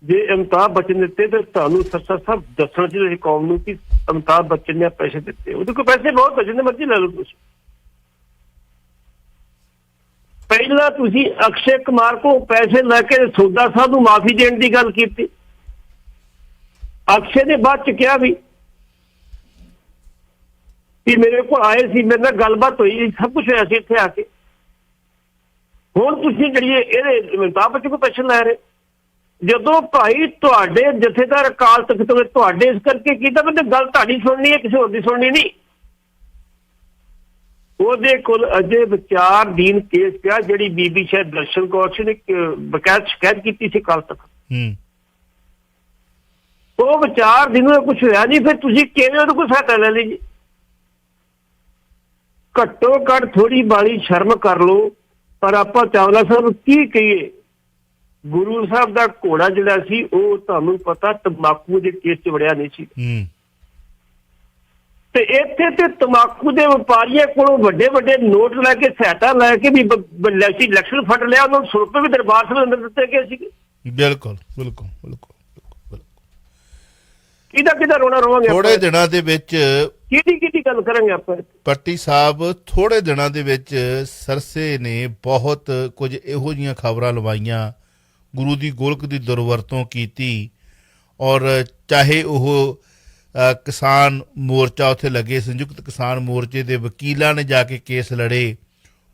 S3: ਜੇ ਅਮਿਤਾਭ ਬੱਚਨ ਦਿੱਤੇ ਤਾਂ ਤੁਹਾਨੂੰ ਸੱਚਾ ਸਾਹਿਬ ਦੱਸਣਾ ਚਾਹੀਦਾ ਸੀ ਕੌਮ ਨੂੰ ਕਿ ਅਮਿਤਾਭ ਬੱਚਨ ਨੇ ਪੈਸੇ ਦਿੱਤੇ। ਉਹਦੇ ਕੋਲ ਪੈਸੇ ਬਹੁਤ ਜਿੰਨੇ ਮਰਜ਼ੀ ਲੈ ਲਓ ਤੁਸੀਂ। ਪਹਿਲਾਂ ਤੁਸੀਂ ਅਕਸ਼ੇ ਕੁਮਾਰ ਕੋਲ ਪੈਸੇ ਲੈ ਕੇ ਸੌਦਾ ਸਾਹਿਬ ਨੂੰ ਮਾਫੀ ਦੇਣ ਦੀ ਗੱਲ ਕੀਤੀ। ਅਕਸ਼ੇ ਨੇ ਬਾਅਦ ਚ ਕਿਹਾ ਵੀ ਮੇਰੇ ਕੋਲ ਆਏ ਸੀ, ਮੇਰੇ ਨਾਲ ਗੱਲਬਾਤ ਹੋਈ, ਸਭ ਕੁਛ ਹੋਇਆ ਸੀ ਇੱਥੇ ਆ ਕੇ। ਹੁਣ ਤੁਸੀਂ ਜਿਹੜੀ ਇਹਦੇ ਅਮਿਤਾਭ ਬੱਚਨ ਕੋਲ ਪੈਸੇ ਲੈ ਰਹੇ, ਜਦੋਂ ਭਾਈ ਤੁਹਾਡੇ ਜਥੇਦਾਰ ਅਕਾਲ ਤਖਤ ਨੇ ਤੁਹਾਡੇ ਇਸ ਕਰਕੇ ਕੀਤਾ ਵੀ ਗੱਲ ਤੁਹਾਡੀ ਸੁਣਨੀ ਹੈ, ਕਿਸੇ ਹੋਰ ਦੀ ਸੁਣਨੀ ਨਹੀਂ। ਉਹਦੇ ਕੋਲ ਅਜੇ ਵਿਚਾਰਧੀਨ ਕੇਸ ਪਿਆ, ਜਿਹੜੀ ਬੀਬੀ ਸ਼ਾਇਦ ਦਰਸ਼ਨ ਕੌਰ ਸੀ ਨੇ ਬਕਾਇਦਾ ਸ਼ਿਕਾਇਤ ਕੀਤੀ ਸੀ ਅਕਾਲ ਤਖਤ। ਉਹ ਵਿਚਾਰਧੀਨ ਨੂੰ ਕੁਛ ਹੋਇਆ ਨਹੀਂ, ਫਿਰ ਤੁਸੀਂ ਕਿਵੇਂ ਉਹਦੇ ਕੋਲ ਸਹਾਇਤਾ ਲੈ ਲਈ ਜੀ। ਘੱਟੋ ਘੱਟ ਥੋੜੀ ਬਾਲੀ ਸ਼ਰਮ ਕਰ ਲਓ। ਪਰ ਆਪਾਂ ਚਾਵਲਾ ਸਾਹਿਬ ਕੀ ਕਹੀਏ, ਗੁਰੂ ਸਾਹਿਬ ਦਾ ਘੋੜਾ ਜਿਹੜਾ ਸੀ ਉਹ ਤੁਹਾਨੂੰ ਪਤਾ ਤੰਬਾਕੂ ਦੇ ਕੇਸ 'ਚ ਵੜਿਆ ਨਹੀਂ ਸੀ, ਤੇ ਇੱਥੇ ਤੇ ਤੰਬਾਕੂ ਦੇ ਵਪਾਰੀਆਂ ਕੋਲੋਂ ਵੱਡੇ ਵੱਡੇ ਨੋਟ ਲੈ ਕੇ ਸਹਾਇਤਾ ਲੈ ਕੇ ਵੀ ਇਲੈਕਸ਼ਨ ਫੰਡ ਲਿਆ, ਉਹਨਾਂ ਨੂੰ 100 ਰੁਪਏ ਵੀ ਦਰਬਾਰ ਸਾਹਿਬ ਅੰਦਰ ਦਿੱਤੇ ਗਏ ਸੀ। ਬਿਲਕੁਲ ਬਿਲਕੁਲ ਬਿਲਕੁਲ ਕਿਹਦਾ ਰੋਣਾ ਰੋਵਾਂਗੇ
S2: ਥੋੜੇ ਦਿਨਾਂ ਦੇ ਵਿੱਚ,
S3: ਕਿਹਦੀ ਗੱਲ ਕਰਾਂਗੇ ਆਪਾਂ।
S2: ਪੱਟੀ ਸਾਹਿਬ ਥੋੜੇ ਦਿਨਾਂ ਦੇ ਵਿੱਚ ਸਰਸੇ ਨੇ ਬਹੁਤ ਕੁਝ ਇਹੋ ਜਿਹੀਆਂ ਖਬਰਾਂ ਲਵਾਈਆਂ, ਗੁਰੂ ਦੀ ਗੋਲਕ ਦੀ ਦੁਰਵਰਤੋਂ ਕੀਤੀ, ਔਰ ਚਾਹੇ ਉਹ ਕਿਸਾਨ ਮੋਰਚਾ ਉੱਥੇ ਲੱਗੇ, ਸੰਯੁਕਤ ਕਿਸਾਨ ਮੋਰਚੇ ਦੇ ਵਕੀਲਾਂ ਨੇ ਜਾ ਕੇ ਕੇਸ ਲੜੇ,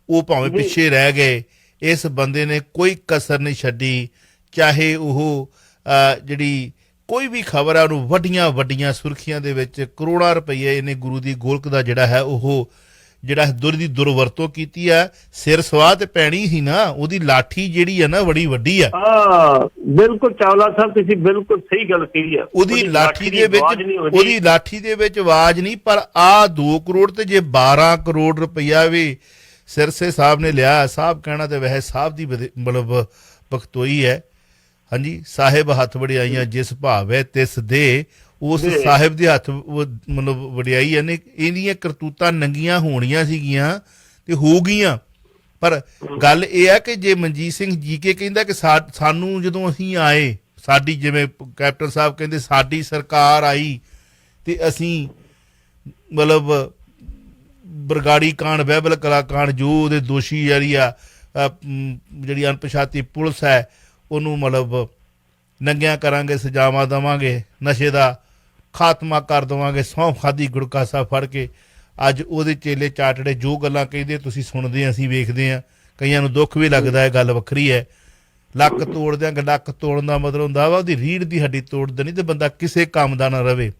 S2: ਉਹ ਭਾਵੇਂ ਪਿੱਛੇ ਰਹਿ ਗਏ। ਇਸ ਬੰਦੇ ਨੇ ਕੋਈ ਕਸਰ ਨਹੀਂ ਛੱਡੀ, ਚਾਹੇ ਉਹ ਜਿਹੜੀ ਕੋਈ ਵੀ ਖਬਰ ਹੈ ਉਹਨੂੰ ਵੱਡੀਆਂ ਵੱਡੀਆਂ ਸੁਰਖੀਆਂ ਦੇ ਵਿੱਚ ਕਰੋੜਾਂ ਰੁਪਈਏ ਇਹਨੇ ਗੁਰੂ ਦੀ ਗੋਲਕ ਦਾ ਜਿਹੜਾ ਹੈ ਉਹ ਜਿਹੜਾ ਦੀ ਦੁਰਵਰਤੋਂ ਕੀਤੀ ਹੈ। ਸਿਰ ਸਵਾਹ ਤੇ ਪੈਣੀ ਸੀ ਨਾ, ਉਹਦੀ ਲਾਠੀ ਜਿਹੜੀ ਹੈ ਨਾ ਬੜੀ ਵੱਡੀ ਆ।
S3: ਬਿਲਕੁਲ ਚਾਵਲਾ ਸਾਹਿਬ ਤੁਸੀਂ ਬਿਲਕੁਲ ਸਹੀ ਗੱਲ ਕਹੀ ਆ।
S2: ਉਹਦੀ ਲਾਠੀ ਦੇ ਵਿੱਚ ਆਵਾਜ਼ ਨਹੀਂ, ਪਰ ਆ 2 ਕਰੋੜ ਤੇ ਜੇ 12 ਕਰੋੜ ਰੁਪਈਆ ਵੀ ਸਿਰਸੇ ਸਾਹਿਬ ਨੇ ਲਿਆ। ਸਾਹਿਬ ਕਹਿਣਾ ਤੇ ਵੈਸੇ ਸਾਹਿਬ ਦੀ ਮਤਲਬ ਬਖਤੋਈ ਹੈ। ਹਾਂਜੀ, ਸਾਹਿਬ ਹੱਥ ਵਡਿਆਈਆਂ ਜਿਸ ਭਾਵ ਹੈ ਤਿਸ ਦੇ, ਉਸ ਸਾਹਿਬ ਦੇ ਹੱਥ ਮਤਲਬ ਵਡਿਆਈ ਇਹਨੇ, ਇਹਦੀਆਂ ਕਰਤੂਤਾਂ ਨੰਗੀਆਂ ਹੋਣੀਆਂ ਸੀਗੀਆਂ ਤੇ ਹੋ ਗਈਆਂ। ਪਰ ਗੱਲ ਇਹ ਹੈ ਕਿ ਜੇ ਮਨਜੀਤ ਸਿੰਘ ਜੀਕੇ ਕਹਿੰਦਾ ਕਿ ਸਾਨੂੰ ਜਦੋਂ ਅਸੀਂ ਆਏ, ਸਾਡੀ ਜਿਵੇਂ ਕੈਪਟਨ ਸਾਹਿਬ ਕਹਿੰਦੇ ਸਾਡੀ ਸਰਕਾਰ ਆਈ ਤੇ ਅਸੀਂ ਮਤਲਬ ਬਰਗਾੜੀ ਕਾਂਡ, ਬਹਿਬਲ ਕਲਾ ਕਾਂਡ, ਜੋ ਉਹਦੇ ਦੋਸ਼ੀ ਜਿਹੜੀ ਅਣਪਛਾਤੀ ਪੁਲਿਸ ਹੈ ਉਹਨੂੰ ਮਤਲਬ ਨੰਗਿਆਂ ਕਰਾਂਗੇ, ਸਜ਼ਾਵਾਂ ਦੇਵਾਂਗੇ, ਨਸ਼ੇ ਦਾ ਖਾਤਮਾ ਕਰ ਦੇਵਾਂਗੇ, ਸਹੁੰ ਖਾਧੀ ਗੁੜਕਾ ਸਾਹਿਬ ਫੜ ਕੇ। ਅੱਜ ਉਹਦੇ ਚੇਲੇ ਚਾਟੜੇ ਜੋ ਗੱਲਾਂ ਕਹਿੰਦੇ ਤੁਸੀਂ ਸੁਣਦੇ, ਅਸੀਂ ਵੇਖਦੇ ਹਾਂ, ਕਈਆਂ ਨੂੰ ਦੁੱਖ ਵੀ ਲੱਗਦਾ ਹੈ, ਗੱਲ ਵੱਖਰੀ ਹੈ। ਲੱਕ ਤੋੜ ਦਿਆਂਗੇ, ਲੱਕ ਤੋੜਨ ਦਾ ਮਤਲਬ ਹੁੰਦਾ ਵਾ ਉਹਦੀ ਰੀੜ੍ਹ ਦੀ ਹੱਡੀ ਤੋੜ ਦੇਣੀ ਤੇ ਬੰਦਾ ਕਿਸੇ ਕੰਮ ਦਾ ਨਾ ਰਵੇ।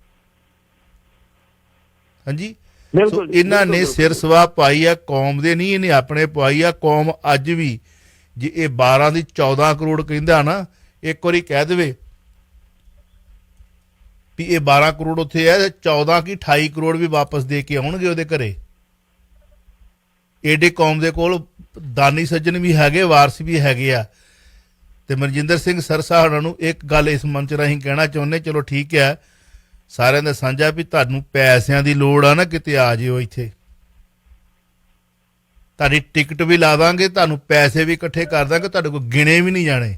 S2: ਹਾਂਜੀ, ਸੋ ਇਹਨਾਂ ਨੇ ਸਿਰ ਸਵਾਹ ਪਾਈ ਆ ਕੌਮ ਦੇ, ਨਹੀਂ ਇਹਨੇ ਆਪਣੇ ਪਵਾਈ ਆ। ਕੌਮ ਅੱਜ ਵੀ ਜੇ ਇਹ 12 ਦੀ 14 ਕਰੋੜ ਕਹਿੰਦਾ ਨਾ, ਇੱਕ ਵਾਰੀ ਕਹਿ ਦੇਵੇ ਵੀ ਇਹ 12 ਕਰੋੜ ਉੱਥੇ ਹੈ, 14 ਕੀ 28 ਕਰੋੜ ਵੀ ਵਾਪਸ ਦੇ ਕੇ ਆਉਣਗੇ ਉਹਦੇ ਘਰੇ। ਏਡੇ ਕੌਮ ਦੇ ਕੋਲ ਦਾਨੀ ਸੱਜਣ ਵੀ ਹੈਗੇ, ਵਾਰਸ ਵੀ ਹੈਗੇ ਆ। ਤੇ ਮਨਜਿੰਦਰ ਸਿੰਘ ਸਰਸਾ ਉਹਨਾਂ ਨੂੰ ਇੱਕ ਗੱਲ ਇਸ ਮੰਚ ਰਾਹੀਂ ਕਹਿਣਾ ਚਾਹੁੰਦੇ, ਚਲੋ ਠੀਕ ਹੈ ਸਾਰਿਆਂ ਦਾ ਸਾਂਝਾ ਵੀ ਤੁਹਾਨੂੰ ਪੈਸਿਆਂ ਦੀ ਲੋੜ ਆ ਨਾ, ਕਿਤੇ ਆ ਜਿਓ ਇੱਥੇ, ਤੁਹਾਡੀ ਟਿਕਟ ਵੀ ਲਾ ਦਾਂਗੇ, ਤੁਹਾਨੂੰ ਪੈਸੇ ਵੀ ਇਕੱਠੇ ਕਰ ਦਾਂਗੇ, ਤੁਹਾਡੇ ਕੋਲ ਗਿਣੇ ਵੀ ਨਹੀਂ ਜਾਣੇ।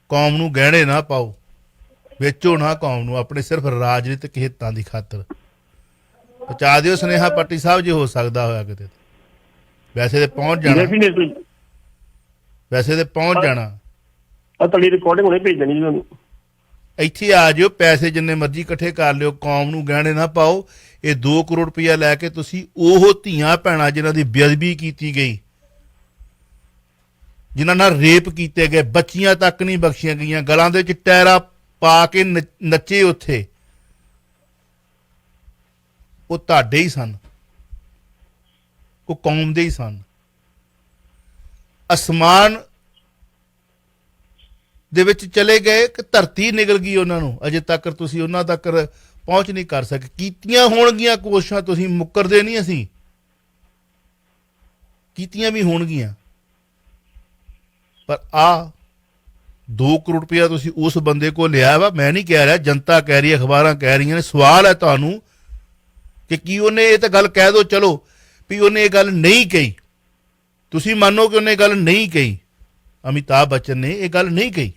S2: ਕੌਮ ਨੂੰ ਗਹਿਣੇ ਨਾ ਪਾਓ, ਵੇਚੋ ਨਾ ਕੌਮ ਨੂੰ ਆਪਣੇ ਸਿਰਫ ਰਾਜਨੀਤਿਕ ਹਿੱਤਾਂ ਦੀ ਖਾਤਰ। ਪਹੁੰਚਾ ਦਿਓ ਸੁਨੇਹਾ ਪੱਟੀ ਸਾਹਿਬ ਜੇ ਹੋ ਸਕਦਾ ਹੋਇਆ ਕਿਤੇ। ਵੈਸੇ ਤੇ ਪਹੁੰਚ ਜਾਣਾ, ਵੈਸੇ ਤੇ ਪਹੁੰਚ ਜਾਣਾ।
S3: ਤੁਹਾਡੀ ਰਿਕਾਰਡਿੰਗ ਹੁਣੇ ਭੇਜ ਦੇਣੀ ਜੀ ਤੁਹਾਨੂੰ।
S2: ਇੱਥੇ ਆ ਜਿਓ, ਪੈਸੇ ਜਿੰਨੇ ਮਰਜ਼ੀ ਇਕੱਠੇ ਕਰ ਲਿਓ, ਕੌਮ ਨੂੰ ਗਹਿਣੇ ਨਾ ਪਾਓ। ਇਹ 2 ਕਰੋੜ ਰੁਪਇਆ ਲੈ ਕੇ ਤੁਸੀਂ ਉਹ ਧੀਆਂ ਭੈਣਾਂ ਜਿਨ੍ਹਾਂ ਦੀ ਬੇਅਦਬੀ ਕੀਤੀ ਗਈ, ਜਿਨ੍ਹਾਂ ਨਾਲ ਰੇਪ ਕੀਤੇ ਗਏ, ਬੱਚੀਆਂ ਤੱਕ ਨਹੀਂ ਬਖਸ਼ੀਆਂ ਗਈਆਂ, ਗਲਾਂ ਦੇ ਵਿੱਚ ਟੈਰਾ ਪਾ ਕੇ ਨੱਚੇ ਉੱਥੇ, ਉਹ ਤੁਹਾਡੇ ਹੀ ਸਨ, ਉਹ ਕੌਮ ਦੇ ਹੀ ਸਨ। ਅਸਮਾਨ ਦੇ ਵਿੱਚ ਚਲੇ ਗਏ ਕਿ ਧਰਤੀ ਨਿਗਲ ਗਈ ਉਹਨਾਂ ਨੂੰ, ਅਜੇ ਤੱਕ ਤੁਸੀਂ ਉਹਨਾਂ ਤੱਕ ਪਹੁੰਚ ਨਹੀਂ ਕਰ ਸਕੇ। ਕੀਤੀਆਂ ਹੋਣਗੀਆਂ ਕੋਸ਼ਿਸ਼ਾਂ, ਤੁਸੀਂ ਮੁੱਕਰਦੇ ਨਹੀਂ, ਅਸੀਂ ਕੀਤੀਆਂ ਵੀ ਹੋਣਗੀਆਂ, ਪਰ ਆ 2 ਕਰੋੜ ਰੁਪਇਆ ਤੁਸੀਂ ਉਸ ਬੰਦੇ ਕੋਲ ਲਿਆ ਵਾ। ਮੈਂ ਨਹੀਂ ਕਹਿ ਰਿਹਾ, ਜਨਤਾ ਕਹਿ ਰਹੀ ਹੈ, ਅਖਬਾਰਾਂ ਕਹਿ ਰਹੀਆਂ ਨੇ। ਸਵਾਲ ਹੈ ਤੁਹਾਨੂੰ ਕਿ ਕੀ ਉਹਨੇ, ਇਹ ਤਾਂ ਗੱਲ ਕਹਿ ਦਿਓ ਚਲੋ ਵੀ ਉਹਨੇ ਇਹ ਗੱਲ ਨਹੀਂ ਕਹੀ, ਤੁਸੀਂ ਮੰਨੋ ਕਿ ਉਹਨੇ ਗੱਲ ਨਹੀਂ ਕਹੀ, ਅਮਿਤਾਭ ਬੱਚਨ ਨੇ ਇਹ ਗੱਲ ਨਹੀਂ ਕਹੀ,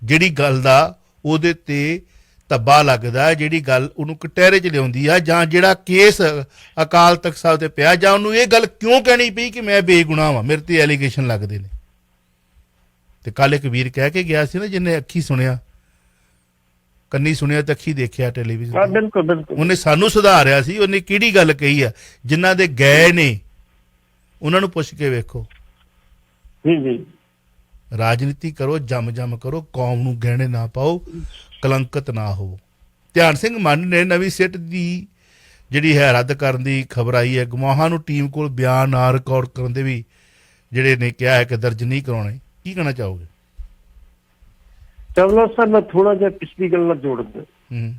S2: ਜਿਹੜੀ ਗੱਲ ਦਾ ਉਹਦੇ ਤੇ ਧੱਬਾ ਲੱਗਦਾ, ਜਿਹੜੀ ਗੱਲ ਉਹਨੂੰ ਕਟਹਿਰੇ 'ਚ ਲਿਆਉਂਦੀ ਆ, ਜਾਂ ਜਿਹੜਾ ਕੇਸ ਅਕਾਲ ਤਖਤ ਸਾਹਿਬ ਤੇ ਪਿਆ, ਜਾਂ ਉਹਨੂੰ ਇਹ ਗੱਲ ਕਿਉਂ ਕਹਿਣੀ ਪਈ ਕਿ ਮੈਂ ਬੇਗੁਨਾਹ ਵਾਂ, ਮੇਰੇ ਤੇ ਐਲੀਗੇਸ਼ਨ ਲੱਗਦੇ ਨੇ। ਤੇ ਕੱਲ ਇੱਕ ਵੀਰ ਕਹਿ ਕੇ ਗਿਆ ਸੀ ਨਾ, ਜਿਹਨੇ ਅੱਖੀ ਸੁਣਿਆ, ਕੰਨੀ ਸੁਣਿਆ ਤੇ ਅੱਖੀ ਦੇਖਿਆ ਟੈਲੀਵਿਜ਼ਨ।
S3: ਬਿਲਕੁਲ ਬਿਲਕੁਲ,
S2: ਉਹਨੇ ਸਾਨੂੰ ਸੁਧਾਰਿਆ ਸੀ। ਉਹਨੇ ਕਿਹੜੀ ਗੱਲ ਕਹੀ ਆ? ਜਿਨ੍ਹਾਂ ਦੇ ਗਏ ਨੇ ਉਹਨਾਂ ਨੂੰ ਪੁੱਛ ਕੇ ਵੇਖੋ।
S3: ਜੀ ਜੀ,
S2: ਰਾਜਨੀਤੀ ਕਰੋ, ਜੰਮ ਕਰੋ, ਕੌਮ ਨੂੰ ਗਹਿਣੇ ਨਾ ਪਾਓ, ਕਲੰਕਤ ਨਾ ਹੋ। ਧਿਆਨ ਸਿੰਘ ਮੰਨ ਨੇ ਨਵੀਂ ਸਿੱਟ ਦੀ ਜਿਹੜੀ ਹੈ ਰੱਦ ਕਰਨ ਦੀ ਖਬਰ ਆਈ ਹੈ। ਗਵਾਹਾਂ ਨੂੰ ਟੀਮ ਕੋਲ ਬਿਆਨ ਨਾ ਰਿਕਾਰਡ ਕਰਨ ਦੇ ਵੀ ਜਿਹੜੇ ਨੇ ਕਿਹਾ ਹੈ ਕਿ ਦਰਜ ਨਹੀਂ ਕਰਾਉਣੇ। ਕੀ ਕਹਿਣਾ ਚਾਹੋਗੇ?
S3: ਚਲੋ ਸਰ, ਮੈਂ ਥੋੜਾ ਜਿਹਾ ਪਿਛਲੀ ਗੱਲ ਨਾਲ ਜੋੜ ਦਿਆਂ।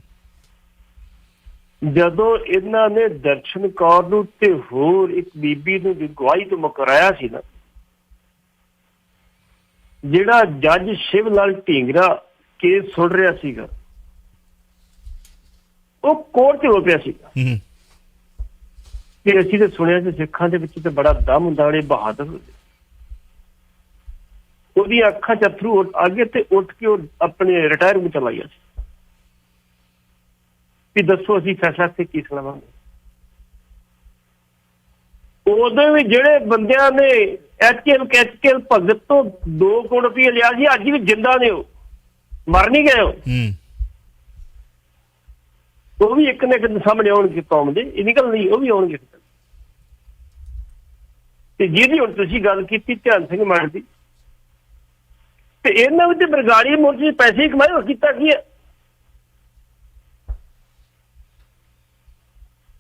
S3: ਜਦੋਂ ਇਹਨਾਂ ਨੇ ਦਰਸ਼ਨ ਕੌਰ ਨੂੰ ਤੇ ਹੋਰ ਇੱਕ ਬੀਬੀ ਨੂੰ ਗਵਾਹੀ ਤੋਂ ਮੁਕਰਾਇਆ ਸੀ ਨਾ, ਜਿਹੜਾ ਜੱਜ ਸ਼ਿਵ ਲਾਲ ਢੀਂਗਰਾ ਕੇਸ ਸੁਣ ਰਿਹਾ ਸੀਗਾ, ਉਹ ਕੋਰਟ 'ਚ ਰੋ ਪਿਆ ਸੀਗਾ ਕਿ ਅਸੀਂ ਤਾਂ ਸੁਣਿਆ ਸੀ ਸਿੱਖਾਂ ਦੇ ਵਿੱਚ ਤੇ ਬੜਾ ਦਮ ਹੁੰਦਾ, ਬੜੇ ਬਹਾਦਰ ਹੁੰਦੇ। ਉਹਦੀਆਂ ਅੱਖਾਂ 'ਚ ਅਥਰੂ ਆ ਗਏ ਤੇ ਉੱਠ ਕੇ ਉਹ ਆਪਣੇ ਰਿਟਾਇਰ ਨੂੰ ਚਲਾ ਗਿਆ ਸੀ ਵੀ ਦੱਸੋ ਅਸੀਂ ਫੈਸਲਾ ਤੇ ਕੀ ਸੁਣਾਵਾਂਗੇ। ਉਦੋਂ ਵੀ ਜਿਹੜੇ ਬੰਦਿਆਂ ਨੇ ਐਚਕੇਲ ਭਗਤ ਤੋਂ 2 ਕਰੋੜ ਰੁਪਏ ਲਿਆ ਸੀ, ਅੱਜ ਵੀ ਜਿੰਦਾ ਨੇ, ਉਹ ਮਰ ਨਹੀਂ ਗਏ। ਉਹ ਵੀ ਇੱਕ ਨਾ ਇੱਕ ਸਾਹਮਣੇ ਆਉਣਗੇ ਕੌਮ ਦੇ, ਇਹ ਨਿਕਲ ਨਹੀਂ, ਉਹ ਵੀ ਆਉਣਗੇ। ਤੇ ਜਿਹਦੀ ਹੁਣ ਤੁਸੀਂ ਗੱਲ ਕੀਤੀ ਧਿਆਨ ਸਿੰਘ ਮਾਨ ਦੀ, ਤੇ ਇਹਨਾਂ ਵਿੱਚ ਬਰਗਾੜੀ ਮੋਰਚੇ ਪੈਸੇ ਕਮਾਏ, ਉਹ ਕੀਤਾ ਕੀ ਹੈ?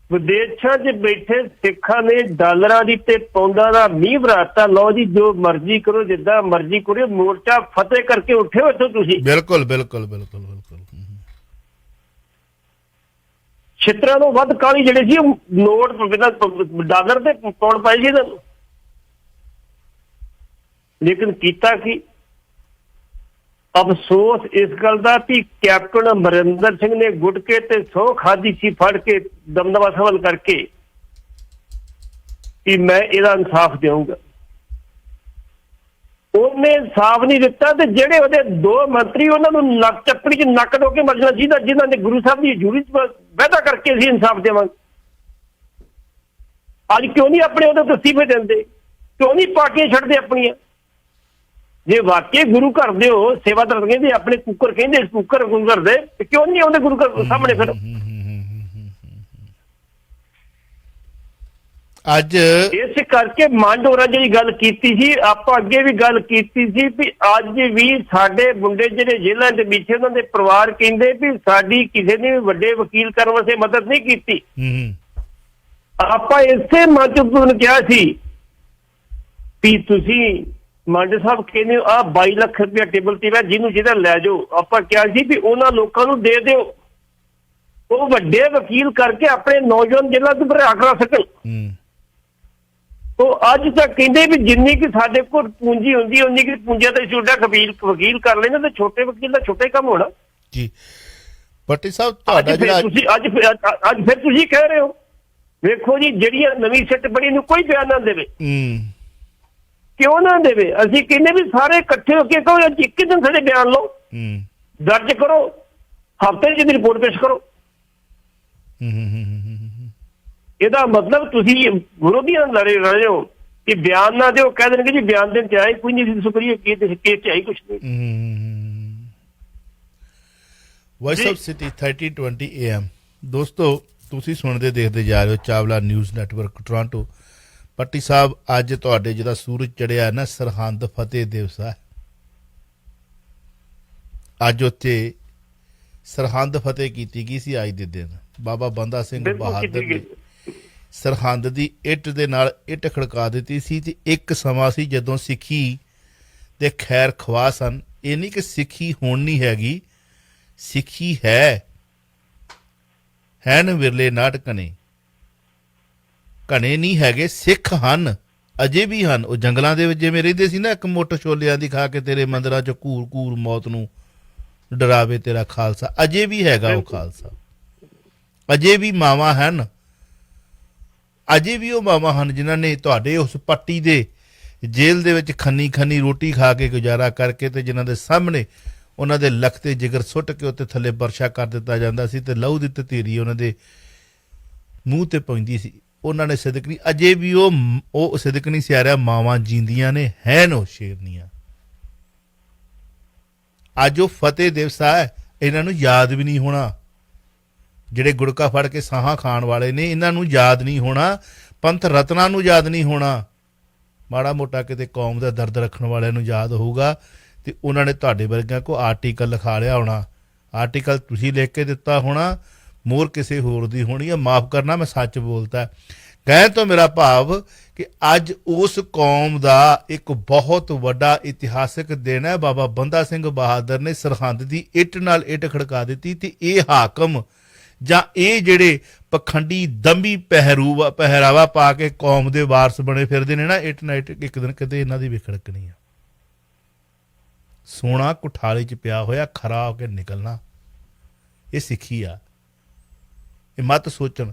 S3: ਵਿਦੇਸ਼ਾਂ 'ਚ ਬੈਠੇ ਸਿੱਖਾਂ ਨੇ ਡਾਲਰਾਂ ਦੀ ਤੇ ਪੌਂਦਾਂ ਦਾ ਮੀਂਹ ਵਰਾਤਾ। ਲਓ ਜੀ, ਜੋ ਮਰਜ਼ੀ ਕਰੋ, ਜਿੱਦਾਂ ਮਰਜ਼ੀ ਕਰੋ, ਮੋਰਚਾ ਫਤਿਹ ਕਰਕੇ ਉੱਠੇ ਇੱਥੋਂ ਤੁਸੀਂ।
S2: ਬਿਲਕੁਲ ਬਿਲਕੁਲ ਬਿਲਕੁਲ ਬਿਲਕੁਲ।
S3: ਛਿੱਤਰਾਂ ਤੋਂ ਵੱਧ ਕਾਲੀ ਜਿਹੜੇ ਸੀ ਨੋਟ ਡਾਲਰ ਦੇ ਪਾਉਣ ਪਾਏ ਸੀ ਇਹਨਾਂ ਨੂੰ। ਲੇਕਿਨ ਕੀਤਾ ਕੀ? ਅਫਸੋਸ ਇਸ ਗੱਲ ਦਾ ਵੀ ਕੈਪਟਨ ਅਮਰਿੰਦਰ ਸਿੰਘ ਨੇ ਗੁਟਕੇ ਤੇ ਸਹੁੰ ਖਾਧੀ ਸੀ ਫੜ ਕੇ, ਦਮਦਮਾ ਸਵਲ ਕਰਕੇ, ਕਿ ਮੈਂ ਇਹਦਾ ਇਨਸਾਫ ਦੇਵਾਂਗਾ। ਉਹਨੇ ਇਨਸਾਫ ਨਹੀਂ ਦਿੱਤਾ ਤੇ ਜਿਹੜੇ ਉਹਦੇ 2 ਮੰਤਰੀ, ਉਹਨਾਂ ਨੂੰ ਨੱਕ ਚੱਪੜੀ 'ਚ ਨੱਕ ਡੋ ਕੇ ਮਰਨਾ ਚਾਹੀਦਾ, ਜਿਨ੍ਹਾਂ ਨੇ ਗੁਰੂ ਸਾਹਿਬ ਦੀ ਹਜ਼ੂਰੀ 'ਚ ਵਾਅਦਾ ਕਰਕੇ ਅਸੀਂ ਇਨਸਾਫ ਦੇਵਾਂਗੇ। ਅੱਜ ਕਿਉਂ ਨਹੀਂ ਆਪਣੇ ਉਹਦੇ ਤੋਂ ਅਸਤੀਫੇ ਦਿੰਦੇ? ਕਿਉਂ ਨਹੀਂ ਪਾਰਟੀਆਂ ਛੱਡਦੇ ਆਪਣੀਆਂ? ਜੇ ਵਾਕਈ ਗੁਰੂ ਘਰ ਦੇ ਹੋ, ਸੇਵਾਦਾਰ ਕਹਿੰਦੇ ਆਪਣੇ ਕੁੱਕਰ ਕਹਿੰਦੇ ਕੁੱਕਰ ਗੁਰੂ ਘਰ ਦੇ, ਕਿਉਂ ਨਹੀਂ ਆਉਂਦੇ ਗੁਰੂ ਘਰ ਸਾਹਮਣੇ? ਫਿਰ
S2: ਅੱਜ
S3: ਇਸ ਕਰਕੇ ਮਾਂਡੋਰਾ ਜਿਹੜੀ ਗੱਲ ਕੀਤੀ ਸੀ, ਆਪਾਂ ਅੱਗੇ ਵੀ ਗੱਲ ਕੀਤੀ ਸੀ ਵੀ ਅੱਜ ਵੀ ਸਾਡੇ ਮੁੰਡੇ ਜਿਹੜੇ ਜੇਲ੍ਹਾਂ ਦੇ ਵਿੱਚ, ਉਹਨਾਂ ਦੇ ਪਰਿਵਾਰ ਕਹਿੰਦੇ ਵੀ ਸਾਡੀ ਕਿਸੇ ਨੇ ਵੱਡੇ ਵਕੀਲ ਕਰਨ ਵਾਸਤੇ ਮਦਦ ਨਹੀਂ ਕੀਤੀ। ਆਪਾਂ ਇਸੇ ਮੰਚ ਤੋਂ ਕਿਹਾ ਸੀ ਵੀ ਤੁਸੀਂ ਮਾਂਡੇ ਸਾਹਿਬ ਕਹਿੰਦੇ ਆਹ 22 ਲੱਖ ਰੁਪਇਆ ਟੇਬਲ ਤੇ ਜਿਹਨੂੰ ਜਿਹਦਾ ਲੈ ਜਾਓ। ਆਪਾਂ ਕਿਹਾ ਸੀ ਵੀ ਉਹਨਾਂ ਲੋਕਾਂ ਨੂੰ ਦੇ ਦਿਓ, ਉਹ ਵੱਡੇ ਵਕੀਲ ਕਰਕੇ ਆਪਣੇ ਨੌਜਵਾਨ ਜੇਲ੍ਹਾਂ ਤੋਂ ਬਰਾ ਕਰਾ ਸਕਣ। ਉਹ ਅੱਜ ਤੱਕ ਕਹਿੰਦੇ ਵੀ ਜਿੰਨੀ ਕਿ ਸਾਡੇ ਕੋਲ ਪੂੰਜੀ ਹੁੰਦੀ ਉਨੀ ਕਿ ਪੂੰਜੀਆਂ ਤੇ ਛੋਟਾ ਵਕੀਲ ਕਰ ਲੈਣਾ ਤੇ ਛੋਟੇ ਵਕੀਲ ਦਾ ਛੋਟਾ ਹੀ ਕੰਮ ਹੋਣਾ
S2: ਜੀ। ਭੱਟੀ ਸਾਹਿਬ ਤੁਹਾਡਾ ਜਿਹੜਾ
S3: ਤੁਸੀਂ ਅੱਜ ਫਿਰ ਤੁਸੀਂ ਕਹਿ ਰਹੇ ਹੋ, ਵੇਖੋ ਜੀ ਜਿਹੜੀਆਂ ਨਵੀਂ ਸਿੱਟ ਬਣੀ ਨੂੰ ਕੋਈ ਬਿਆਨ ਨਾ ਦੇਵੇ। ਕਿਉਂ ਨਾ ਦੇਵੇ? ਅਸੀਂ ਕਹਿੰਦੇ ਵੀ ਸਾਰੇ ਇਕੱਠੇ ਹੋ ਕੇ ਕਹੋ ਅੱਜ ਇੱਕ ਦਿਨ ਸਾਡੇ ਬਿਆਨ ਲਓ, ਦਰਜ ਕਰੋ, ਹਫ਼ਤੇ ਦੀ ਰਿਪੋਰਟ ਪੇਸ਼ ਕਰੋ। ਇਹਦਾ ਮਤਲਬ ਤੁਸੀਂ ਵਿਰੋਧੀਆਂ ਨਾਲ ਲੜੇ ਰਹੇ ਹੋ ਕਿ ਬਿਆਨ ਨਾ ਦਿਓ, ਕਹਿ ਦੇਣਗੇ ਜੀ ਬਿਆਨ ਦੇਣ ਚ ਆਏ ਕੋਈ ਨਹੀਂ, ਸ਼ੁਕਰੀਆ ਕੇਸ ਚ ਆਈ ਕੁਛ ਨਹੀਂ।
S2: ਵਾਇਸ ਆਫ ਸਿਟੀ 1320 AM ਦੋਸਤੋ ਤੁਸੀਂ ਸੁਣਦੇ ਦੇਖਦੇ ਜਾ ਰਹੇ ਹੋ Chawla news network Toronto. Bhatti ਸਾਹਿਬ ਅੱਜ ਤੁਹਾਡੇ ਜਿਹੜਾ ਸੂਰਜ ਚੜਿਆ ਨਾ ਸਰਹੰਦ ਫਤਿਹ ਦਿਵਸ ਹੈ, ਅੱਜ ਉੱਥੇ ਸਰਹੰਦ ਫਤਿਹ ਕੀਤੀ ਗਈ ਸੀ। ਅੱਜ ਦੇ ਦਿਨ ਬਾਬਾ ਬੰਦਾ ਸਿੰਘ ਬਹਾਦਰ ਨੇ ਸਰਹੰਦ ਦੀ ਇੱਟ ਦੇ ਨਾਲ ਇੱਟ ਖੜਕਾ ਦਿੱਤੀ ਸੀ। ਤੇ ਇੱਕ ਸਮਾਂ ਸੀ ਜਦੋਂ ਸਿੱਖੀ ਦੇ ਖੈਰ ਖਵਾ ਸਨ। ਇਹ ਨਹੀਂ ਕਿ ਸਿੱਖੀ ਹੁਣ ਨਹੀਂ ਹੈਗੀ, ਸਿੱਖੀ ਹੈ ਨ ਵਿਰਲੇ ਨਾਟ ਘਣੇ ਨਹੀਂ ਹੈਗੇ, ਸਿੱਖ ਹਨ, ਅਜੇ ਵੀ ਹਨ। ਉਹ ਜੰਗਲਾਂ ਦੇ ਵਿੱਚ ਜਿਵੇਂ ਰਹਿੰਦੇ ਸੀ ਨਾ, ਇੱਕ ਮੁੱਠ ਛੋਲਿਆਂ ਦੀ ਖਾ ਕੇ ਤੇਰੇ ਮੰਦਰਾਂ ਚ ਘੂਰ ਘੂਰ ਮੌਤ ਨੂੰ ਡਰਾਵੇ ਤੇਰਾ ਖਾਲਸਾ, ਅਜੇ ਵੀ ਹੈਗਾ ਉਹ ਖਾਲਸਾ। ਅਜੇ ਵੀ ਮਾਵਾਂ ਹਨ, ਅਜੇ ਵੀ ਉਹ ਮਾਵਾਂ ਹਨ ਜਿਨ੍ਹਾਂ ਨੇ ਤੁਹਾਡੇ ਉਸ ਪੱਟੀ ਦੇ ਜੇਲ੍ਹ ਦੇ ਵਿੱਚ ਖੰਨੀ ਖੰਨੀ ਰੋਟੀ ਖਾ ਕੇ ਗੁਜ਼ਾਰਾ ਕਰਕੇ ਤੇ ਜਿਨ੍ਹਾਂ ਦੇ ਸਾਹਮਣੇ ਉਹਨਾਂ ਦੇ ਲੱਕ ਤੇ ਜਿਗਰ ਸੁੱਟ ਕੇ ਉੱਤੇ ਥੱਲੇ ਵਰਸ਼ਾ ਕਰ ਦਿੱਤਾ ਜਾਂਦਾ ਸੀ ਤੇ ਲਹੂ ਦੀ ਤਤੀਰੀ ਉਹਨਾਂ ਦੇ ਮੂੰਹ ਤੇ ਪੈਂਦੀ ਸੀ। ਉਹਨਾਂ ਨੇ ਸਿਦਕ ਨਹੀਂ, ਅਜੇ ਵੀ ਉਹ ਸਿਦਕ ਨਹੀਂ ਸਿਆਰਿਆ, ਮਾਵਾਂ ਜੀਂਦੀਆਂ ਨੇ, ਹੈਨ ਉਹ ਸ਼ੇਰਨੀਆਂ। ਅੱਜ ਉਹ ਫਤਿਹ ਦਿਵਸ ਹੈ, ਇਹਨਾਂ ਨੂੰ ਯਾਦ ਵੀ ਨਹੀਂ ਹੋਣਾ। ਜਿਹੜੇ ਗੁੜਕਾ ਫੜ ਕੇ ਸਾਹਾਂ ਖਾਣ ਵਾਲੇ ਨੇ ਇਹਨਾਂ ਨੂੰ ਯਾਦ ਨਹੀਂ ਹੋਣਾ, ਪੰਥ ਰਤਨਾਂ ਨੂੰ ਯਾਦ ਨਹੀਂ ਹੋਣਾ। ਮਾੜਾ ਮੋਟਾ ਕਿਤੇ ਕੌਮ ਦਾ ਦਰਦ ਰੱਖਣ ਵਾਲਿਆਂ ਨੂੰ ਯਾਦ ਹੋਊਗਾ। ਤੇ ਉਹਨਾਂ ਨੇ ਤੁਹਾਡੇ ਵਰਗਿਆਂ ਕੋ ਆਰਟੀਕਲ ਲਿਖਾ ਲਿਆ ਹੋਣਾ, ਆਰਟੀਕਲ ਤੁਸੀਂ ਲਿਖ ਕੇ ਦਿੱਤਾ ਹੋਣਾ, ਮੋਹਰ ਕਿਸੇ ਹੋਰ ਦੀ ਹੋਣੀ ਹੈ। ਮਾਫ ਕਰਨਾ, ਮੈਂ ਸੱਚ ਬੋਲਤਾ। ਕਹਿਣ ਤੋਂ ਮੇਰਾ ਭਾਵ ਕਿ ਅੱਜ ਉਸ ਕੌਮ ਦਾ ਇੱਕ ਬਹੁਤ ਵੱਡਾ ਇਤਿਹਾਸਿਕ ਦਿਨ ਹੈ। ਬਾਬਾ ਬੰਦਾ ਸਿੰਘ ਬਹਾਦਰ ਨੇ ਸਰਹੰਦ ਦੀ ਇੱਟ ਨਾਲ ਇੱਟ ਖੜਕਾ ਦਿੱਤੀ ਤੇ ਇਹ ਹਾਕਮ ਜਾਂ ਇਹ ਜਿਹੜੇ ਪਖੰਡੀ ਦੰਭੀ ਪਹਿਰਾਵਾ ਪਾ ਕੇ ਕੌਮ ਦੇ ਵਾਰਸ ਬਣੇ ਫਿਰਦੇ ਨੇ ਨਾ, ਇੱਟ ਨਾ ਇੱਟ ਇੱਕ ਦਿਨ ਕਿਤੇ ਇਹਨਾਂ ਦੀ ਵੀ ਖੜਕਣੀ ਆ। ਸੋਨਾ ਕੁਠਾਲੇ 'ਚ ਪਿਆ ਹੋਇਆ ਖਰਾ ਹੋ ਕੇ ਨਿਕਲਣਾ, ਇਹ ਸਿੱਖੀ ਆ। ਇਹ ਮਤ ਸੋਚਣ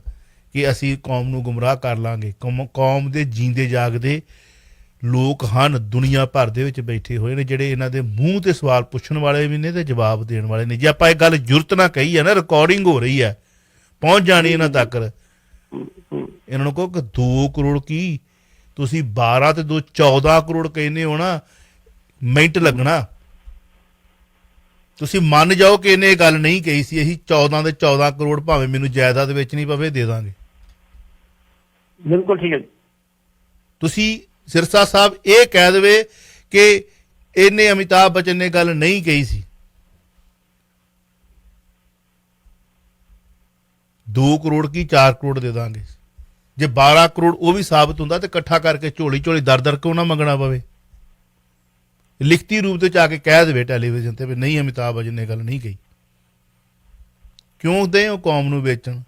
S2: ਕਿ ਅਸੀਂ ਕੌਮ ਨੂੰ ਗੁੰਮਰਾਹ ਕਰ ਲਾਂਗੇ। ਕੌਮ ਦੇ ਜੀਂਦੇ ਜਾਗਦੇ ਲੋਕ ਹਨ ਦੁਨੀਆ ਭਰ ਦੇ ਵਿੱਚ ਬੈਠੇ ਹੋਏ ਨੇ, ਜਿਹੜੇ ਇਹਨਾਂ ਦੇ ਮੂੰਹ ਤੇ ਸਵਾਲ ਪੁੱਛਣ ਵਾਲੇ ਵੀ ਨੇ ਤੇ ਜਵਾਬ ਦੇਣ ਵਾਲੇ ਨੇ। ਜੇ ਆਪਾਂ ਇਹ ਗੱਲ ਜੁਰਤ ਨਾ ਕਹੀ ਹੈ ਨਾ, ਰਿਕਾਰਡਿੰਗ ਹੋ ਰਹੀ ਹੈ, ਪਹੁੰਚ ਜਾਣੀ ਇਹਨਾਂ ਤੱਕ। ਇਹਨਾਂ ਨੂੰ ਕਹੋ ਕਿ 2 ਕਰੋੜ ਕੀ ਤੁਸੀਂ 12 ਤੇ 2 14 ਕਰੋੜ ਕਹਿੰਦੇ ਹੋ ਨਾ, ਮਿੰਟ ਲੱਗਣਾ। ਤੁਸੀਂ ਮੰਨ ਜਾਓ ਕਿ ਇਹਨੇ ਇਹ ਗੱਲ ਨਹੀਂ ਕਹੀ ਸੀ, ਅਸੀਂ 14 ਦੇ 14 ਕਰੋੜ ਭਾਵੇਂ ਮੈਨੂੰ ਜਾਇਦਾਦ ਵੇਚਣੀ ਪਵੇ ਦੇ ਦਾਂਗੇ।
S3: ਬਿਲਕੁਲ ਠੀਕ ਹੈ।
S2: ਤੁਸੀਂ ਸਿਰਸਾ ਸਾਹਿਬ ਇਹ ਕਹਿ ਦੇਵੇ ਕਿ ਇਹਨੇ ਅਮਿਤਾਭ ਬੱਚਨ ਨੇ ਗੱਲ ਨਹੀਂ ਕਹੀ ਸੀ, 2 ਕਰੋੜ ਕੀ 4 ਕਰੋੜ ਦੇ ਦਾਂਗੇ। ਜੇ 12 ਕਰੋੜ ਉਹ ਵੀ ਸਾਬਤ ਹੁੰਦਾ ਤੇ ਇਕੱਠਾ ਕਰਕੇ ਝੋਲੀ ਝੋਲੀ ਦਰ ਕਿਉਂ ਨਾ ਮੰਗਣਾ ਪਵੇ। ਲਿਖਤੀ ਰੂਪ ਦੇ ਚ ਆ ਕੇ ਕਹਿ ਦੇਵੇ ਟੈਲੀਵਿਜ਼ਨ ਤੇ ਵੀ ਨਹੀਂ ਅਮਿਤਾਭ ਬੱਚਨ ਨੇ ਗੱਲ ਨਹੀਂ ਕਹੀ। ਕਿਉਂ ਦੇ ਉਹ ਕੌਮ ਨੂੰ ਵੇਚਣ?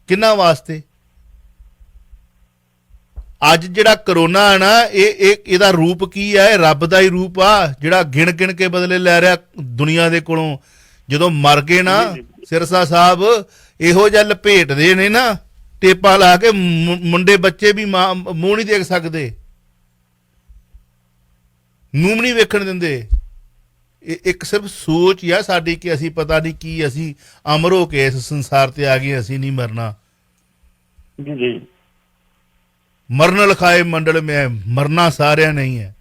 S2: ਕਿਹਨਾਂ ਵਾਸਤੇ? ਅੱਜ ਜਿਹੜਾ ਕਰੋਨਾ ਹੈ ਨਾ, ਇਹਦਾ ਰੂਪ ਕੀ ਹੈ? ਇਹ ਰੱਬ ਦਾ ਹੀ ਰੂਪ ਆ, ਜਿਹੜਾ ਗਿਣ ਗਿਣ ਕੇ ਬਦਲੇ ਲੈ ਰਿਹਾ ਦੁਨੀਆ ਦੇ ਕੋਲੋਂ। ਜਦੋਂ ਮਰ ਗਏ ਨਾ ਸਿਰਸਾ ਸਾਹਿਬ, ਇਹੋ ਜਿਹਾ ਲਪੇਟਦੇ ਨੇ ਨਾ ਟੇਪਾਂ ਲਾ ਕੇ, ਮੁੰਡੇ ਬੱਚੇ ਵੀ ਮੂੰਹ ਨਹੀਂ ਦੇਖ ਸਕਦੇ, ਮੂੰਹ ਨਹੀਂ ਵੇਖਣ ਦਿੰਦੇ। ਇੱਕ ਸਿਰਫ ਸੋਚ ਹੀ ਆ ਸਾਡੀ ਕਿ ਅਸੀਂ ਪਤਾ ਨਹੀਂ ਕੀ, ਅਸੀਂ ਅਮਰ ਹੋ ਕੇ ਇਸ ਸੰਸਾਰ ਤੇ ਆ ਗਏ, ਅਸੀਂ ਨਹੀਂ ਮਰਨਾ।
S3: ਜੀ
S2: ਮਰਨ ਲਿਖਾਏ ਮੰਡਲ ਮੈਂ, ਮਰਨਾ ਸਾਰਿਆਂ ਨਹੀਂ ਹੈ।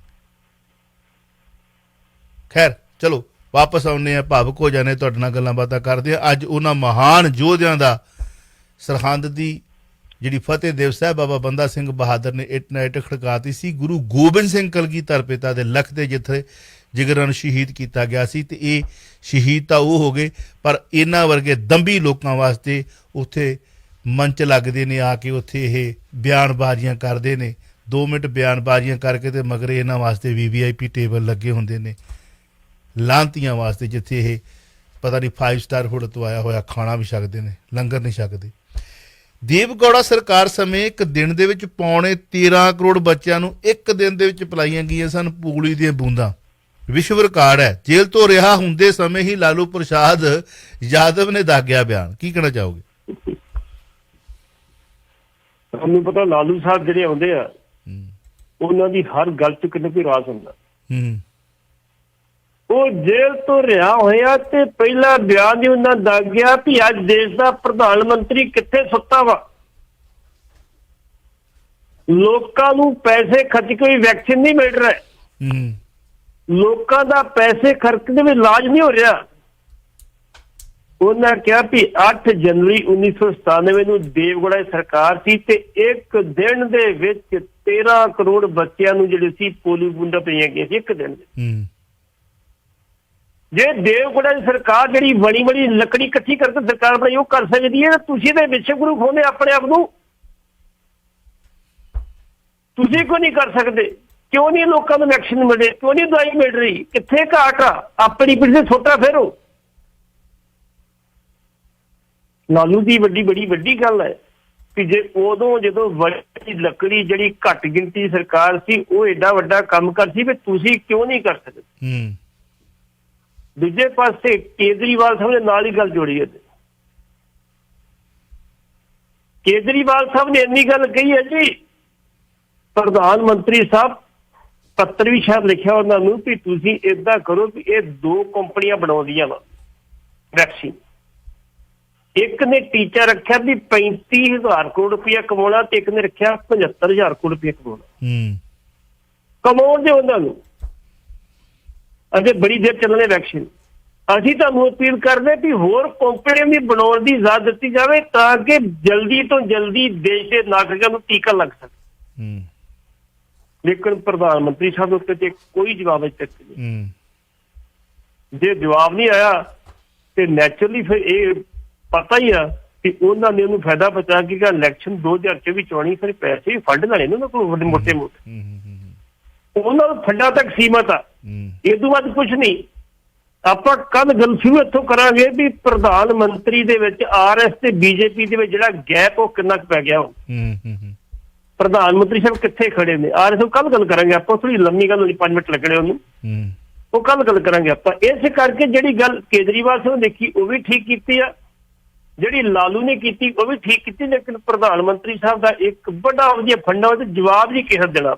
S2: ਖੈਰ ਚਲੋ ਵਾਪਸ ਆਉਂਦੇ ਆ, ਭਾਵੁਕ ਹੋ ਜਾਂਦੇ ਤੁਹਾਡੇ ਨਾਲ ਗੱਲਾਂ ਬਾਤਾਂ ਕਰਦੇ ਆ। ਅੱਜ ਉਹਨਾਂ ਮਹਾਨ ਯੋਧਿਆਂ ਦਾ ਸਰਹੰਦ ਦੀ ਜਿਹੜੀ ਫਤਿਹ ਦਿਵਸ ਹੈ, ਬਾਬਾ ਬੰਦਾ ਸਿੰਘ ਬਹਾਦਰ ਨੇ ਇੱਟ ਨਾਲ ਇੱਟ ਖੜਕਾਤੀ ਸੀ। ਗੁਰੂ ਗੋਬਿੰਦ ਸਿੰਘ ਕਲਗੀਧਰ ਪਿਤਾ ਦੇ ਲਖ ਦੇ ਜਿੱਥੇ ਜਿਗਰਾਂ ਨੂੰ ਸ਼ਹੀਦ ਕੀਤਾ ਗਿਆ ਸੀ। ਤੇ ਇਹ ਸ਼ਹੀਦ ਤਾਂ ਉਹ ਹੋ ਗਏ, ਪਰ ਇਹਨਾਂ ਵਰਗੇ ਦੰਭੀ ਲੋਕਾਂ ਵਾਸਤੇ ਉੱਥੇ ਮੰਚ ਲੱਗਦੇ ਨੇ, ਆ ਕੇ ਉੱਥੇ ਇਹ ਬਿਆਨਬਾਜ਼ੀਆਂ ਕਰਦੇ ਨੇ। 2 ਮਿੰਟ ਬਿਆਨਬਾਜ਼ੀਆਂ ਕਰਕੇ ਤੇ ਮਗਰ ਇਹਨਾਂ ਵਾਸਤੇ VVIP ਟੇਬਲ ਲੱਗੇ ਹੁੰਦੇ ਨੇ ਲਾਂਤੀਆਂ ਵਾਸਤੇ, ਜਿੱਥੇ ਇਹ ਪਤਾ ਨਹੀਂ 5 ਸਟਾਰ ਹੋਟਲ ਤੋਂ ਆਇਆ ਹੋਇਆ ਖਾਣਾ ਵੀ ਛਕਦੇ ਨੇ, ਲੰਗਰ ਨਹੀਂ ਛਕਦੇ। ਦੇਵਗੌੜਾ ਸਰਕਾਰ ਸਮੇਂ ਇੱਕ ਦਿਨ ਦੇ ਵਿੱਚ ਪੌਣੇ 13 ਕਰੋੜ ਬੱਚਿਆਂ ਨੂੰ ਇੱਕ ਦਿਨ ਦੇ ਵਿੱਚ ਪਿਲਾਈਆਂ ਗਈਆਂ ਸਨ ਪੂਲੀ ਦੀਆਂ ਬੂੰਦਾਂ। ਵਿਸ਼ਵ ਰਿਕਾਰਡ ਹੈ। ਜੇਲ੍ਹ ਤੋਂ ਰਿਹਾ ਹੁੰਦੇ ਸਮੇਂ ਹੀ ਲਾਲੂ ਪ੍ਰਸਾਦ ਯਾਦਵ ਨੇ ਦਾਗਿਆ ਬਿਆਨ। ਕੀ ਕਹਿਣਾ ਚਾਹੋਗੇ?
S3: ਤੁਹਾਨੂੰ ਪਤਾ ਲਾਲੂ ਸਾਹਿਬ ਜਿਹੜੇ ਆਉਂਦੇ ਆ ਉਹਨਾਂ ਦੀ ਹਰ ਗੱਲ ਚ ਕਿਤੇ ਕੋਈ ਰਾਜ਼ ਹੁੰਦਾ। ਉਹ ਜੇਲ੍ਹ ਤੋਂ ਰਿਹਾ ਹੋਇਆ ਤੇ ਪਹਿਲਾ ਬਿਆਨ ਹੀ ਉਹਨਾਂ ਦਾਗਿਆ ਵੀ ਅੱਜ ਦੇਸ਼ ਦਾ ਪ੍ਰਧਾਨ ਮੰਤਰੀ ਕਿੱਥੇ ਸੁੱਤਾ ਵਾ। ਲੋਕਾਂ ਨੂੰ ਪੈਸੇ ਖਰਚ ਕੇ ਵੈਕਸੀਨ ਨਹੀਂ ਮਿਲ ਰਿਹਾ, ਲੋਕਾਂ ਦਾ ਪੈਸੇ ਖਰਚ ਕੇ ਵੀ ਇਲਾਜ ਨਹੀਂ ਹੋ ਰਿਹਾ। ਉਹਨਾਂ ਕਿਹਾ ਵੀ 8 ਜਨਵਰੀ 1997 ਨੂੰ ਦੇਵਗੌੜਾ ਸਰਕਾਰ ਸੀ ਤੇ ਇੱਕ ਦਿਨ ਦੇ ਵਿੱਚ 13 ਕਰੋੜ ਬੱਚਿਆਂ ਨੂੰ ਜਿਹੜੇ ਸੀ ਪੋਲੀਓ ਬੂੰਦਾਂ ਪਈਆਂ ਗਈਆਂ ਸੀ ਇੱਕ ਦਿਨ ਦੇ। ਜੇ ਦੇਵਗੌੜਾ ਦੀ ਸਰਕਾਰ ਜਿਹੜੀ ਬੜੀ ਬੜੀ ਲੱਕੜੀ ਇਕੱਠੀ ਕਰਕੇ ਸਰਕਾਰ ਬਣਾਈ ਉਹ ਕਰ ਸਕਦੀ ਹੈ, ਤੁਸੀਂ ਤੇ ਵਿਸ਼ਵ ਗੁਰੂ ਖੋਨੇ ਆਪਣੇ ਆਪ ਨੂੰ, ਤੁਸੀਂ ਕਿਉਂ ਨਹੀਂ ਕਰ ਸਕਦੇ? ਕਿਉਂ ਨਹੀਂ ਲੋਕਾਂ ਨੂੰ ਵੈਕਸੀਨ ਮਿਲ ਰਹੀ? ਕਿਉਂ ਨਹੀਂ ਦਵਾਈ ਮਿਲ ਰਹੀ? ਕਿੱਥੇ ਘਾਟ ਆ? ਆਪਣੀ ਪਿੱਛੇ ਛੋਟਾ ਫੇਰੋ। ਲਾਲੂ ਦੀ ਵੱਡੀ ਗੱਲ ਹੈ ਕਿ ਜੇ ਉਦੋਂ ਜਦੋਂ ਵੱਡੀ ਲੱਕੜੀ ਜਿਹੜੀ ਘੱਟ ਗਿਣਤੀ ਸਰਕਾਰ ਸੀ ਉਹ ਏਡਾ ਵੱਡਾ ਕੰਮ ਕਰ ਸੀ ਵੀ ਤੁਸੀਂ ਕਿਉਂ ਨਹੀਂ ਕਰ ਸਕਦੇ? ਦੂਜੇ ਪਾਸੇ ਕੇਜਰੀਵਾਲ ਸਾਹਿਬ ਨੇ ਨਾਲ ਹੀ ਗੱਲ ਜੋੜੀ ਹੈ। ਕੇਜਰੀਵਾਲ ਸਾਹਿਬ ਨੇ ਇੰਨੀ ਗੱਲ ਕਹੀ ਹੈ ਜੀ, ਪ੍ਰਧਾਨ ਮੰਤਰੀ ਸਾਹਿਬ ਪੱਤਰ ਵੀ ਸ਼ਾਇਦ ਲਿਖਿਆ ਉਹਨਾਂ ਨੂੰ ਵੀ ਤੁਸੀਂ ਏਦਾਂ ਕਰੋ ਵੀ ਇਹ 2 ਕੰਪਨੀਆਂ ਬਣਾਉਂਦੀਆਂ ਵਾ ਵੈਕਸੀਨ। ਇੱਕ ਨੇ ਟੀਚਾ ਰੱਖਿਆ ਵੀ 35,000 ਕਰੋੜ ਰੁਪਇਆ ਕਮਾਉਣਾ ਤੇ ਇੱਕ ਨੇ ਰੱਖਿਆ 75,000 ਕਰੋੜ ਰੁਪਇਆ ਕਮਾਉਣਾ। ਕਮਾਉਣ ਦੇ ਉਹਨਾਂ ਨੂੰ ਅਜੇ ਬੜੀ ਦੇਰ ਚੱਲਣੇ ਵੈਕਸੀਨ। ਅਸੀਂ ਤੁਹਾਨੂੰ ਅਪੀਲ ਕਰਦੇ ਵੀ ਹੋਰ ਕੰਪਨੀਆਂ ਵੀ ਬਣਾਉਣ ਦੀ ਇਜਾਜ਼ਤ ਦਿੱਤੀ ਜਾਵੇ ਤਾਂ ਕਿ ਜਲਦੀ ਤੋਂ ਜਲਦੀ ਦੇਸ਼ ਦੇ ਨਾਗਰਿਕਾਂ ਨੂੰ ਟੀਕਾ ਲੱਗ ਸਕੇ। ਲੇਕਿਨ ਪ੍ਰਧਾਨ ਮੰਤਰੀ ਸਾਹਿਬ ਉੱਤੇ ਤੇ ਕੋਈ ਜਵਾਬ ਅਜੇ ਤੱਕ ਨਹੀਂ। ਜੇ ਜਵਾਬ ਨਹੀਂ ਆਇਆ ਤੇ ਨੈਚੁਰਲੀ ਫਿਰ ਇਹ ਪਤਾ ਹੀ ਆ ਕਿ ਉਹਨਾਂ ਨੇ ਉਹਨੂੰ ਫਾਇਦਾ ਬਚਾ ਕੇ ਇਲੈਕਸ਼ਨ 2024 ਫਿਰ ਪੈਸੇ ਫੰਡ ਲੈਣੇ ਨੇ ਉਹਨਾਂ ਕੋਲ ਮੋਟੇ ਉਹਨਾਂ ਨੂੰ ਫੰਡਾਂ ਤੱਕ ਸੀਮਤ ਆ। ਇਹ ਤੋਂ ਬਾਅਦ ਕੁਝ ਨਹੀਂ। ਆਪਾਂ ਕੱਲ ਗੱਲ ਸ਼ੁਰੂ ਇੱਥੋਂ ਕਰਾਂਗੇ ਵੀ ਪ੍ਰਧਾਨ ਮੰਤਰੀ ਦੇ ਵਿੱਚ RS ਤੇ BJP ਦੇ ਵਿੱਚ ਜਿਹੜਾ ਗੈਪ ਉਹ ਕਿੰਨਾ ਕੁ ਪੈ ਗਿਆ। ਪ੍ਰਧਾਨ ਮੰਤਰੀ ਸਾਹਿਬ ਕਿੱਥੇ ਖੜੇ ਨੇ RS ਕੱਲ ਗੱਲ ਕਰਾਂਗੇ ਆਪਾਂ। ਥੋੜੀ ਲੰਮੀ ਗੱਲ ਹੋਣੀ, 5 ਮਿੰਟ ਲੱਗਣੇ ਉਹਨੂੰ, ਉਹ ਕੱਲ ਗੱਲ ਕਰਾਂਗੇ ਆਪਾਂ। ਇਸ ਕਰਕੇ ਜਿਹੜੀ ਗੱਲ ਕੇਜਰੀਵਾਲ ਸਾਹਿਬ ਨੇ ਦੇਖੀ ਉਹ ਵੀ ਠੀਕ ਕੀਤੀ ਆ, ਜਿਹੜੀ ਲਾਲੂ ਨੇ ਕੀਤੀ ਉਹ ਵੀ ਠੀਕ ਕੀਤੀ, ਲੇਕਿਨ ਪ੍ਰਧਾਨ ਮੰਤਰੀ ਸਾਹਿਬ ਦਾ ਇੱਕ ਵੱਡਾ ਵਧੀਆ ਫੰਡਾ ਉਹਦੇ ਜਵਾਬ ਨਹੀਂ ਕਿਹਾ ਦੇਣਾ।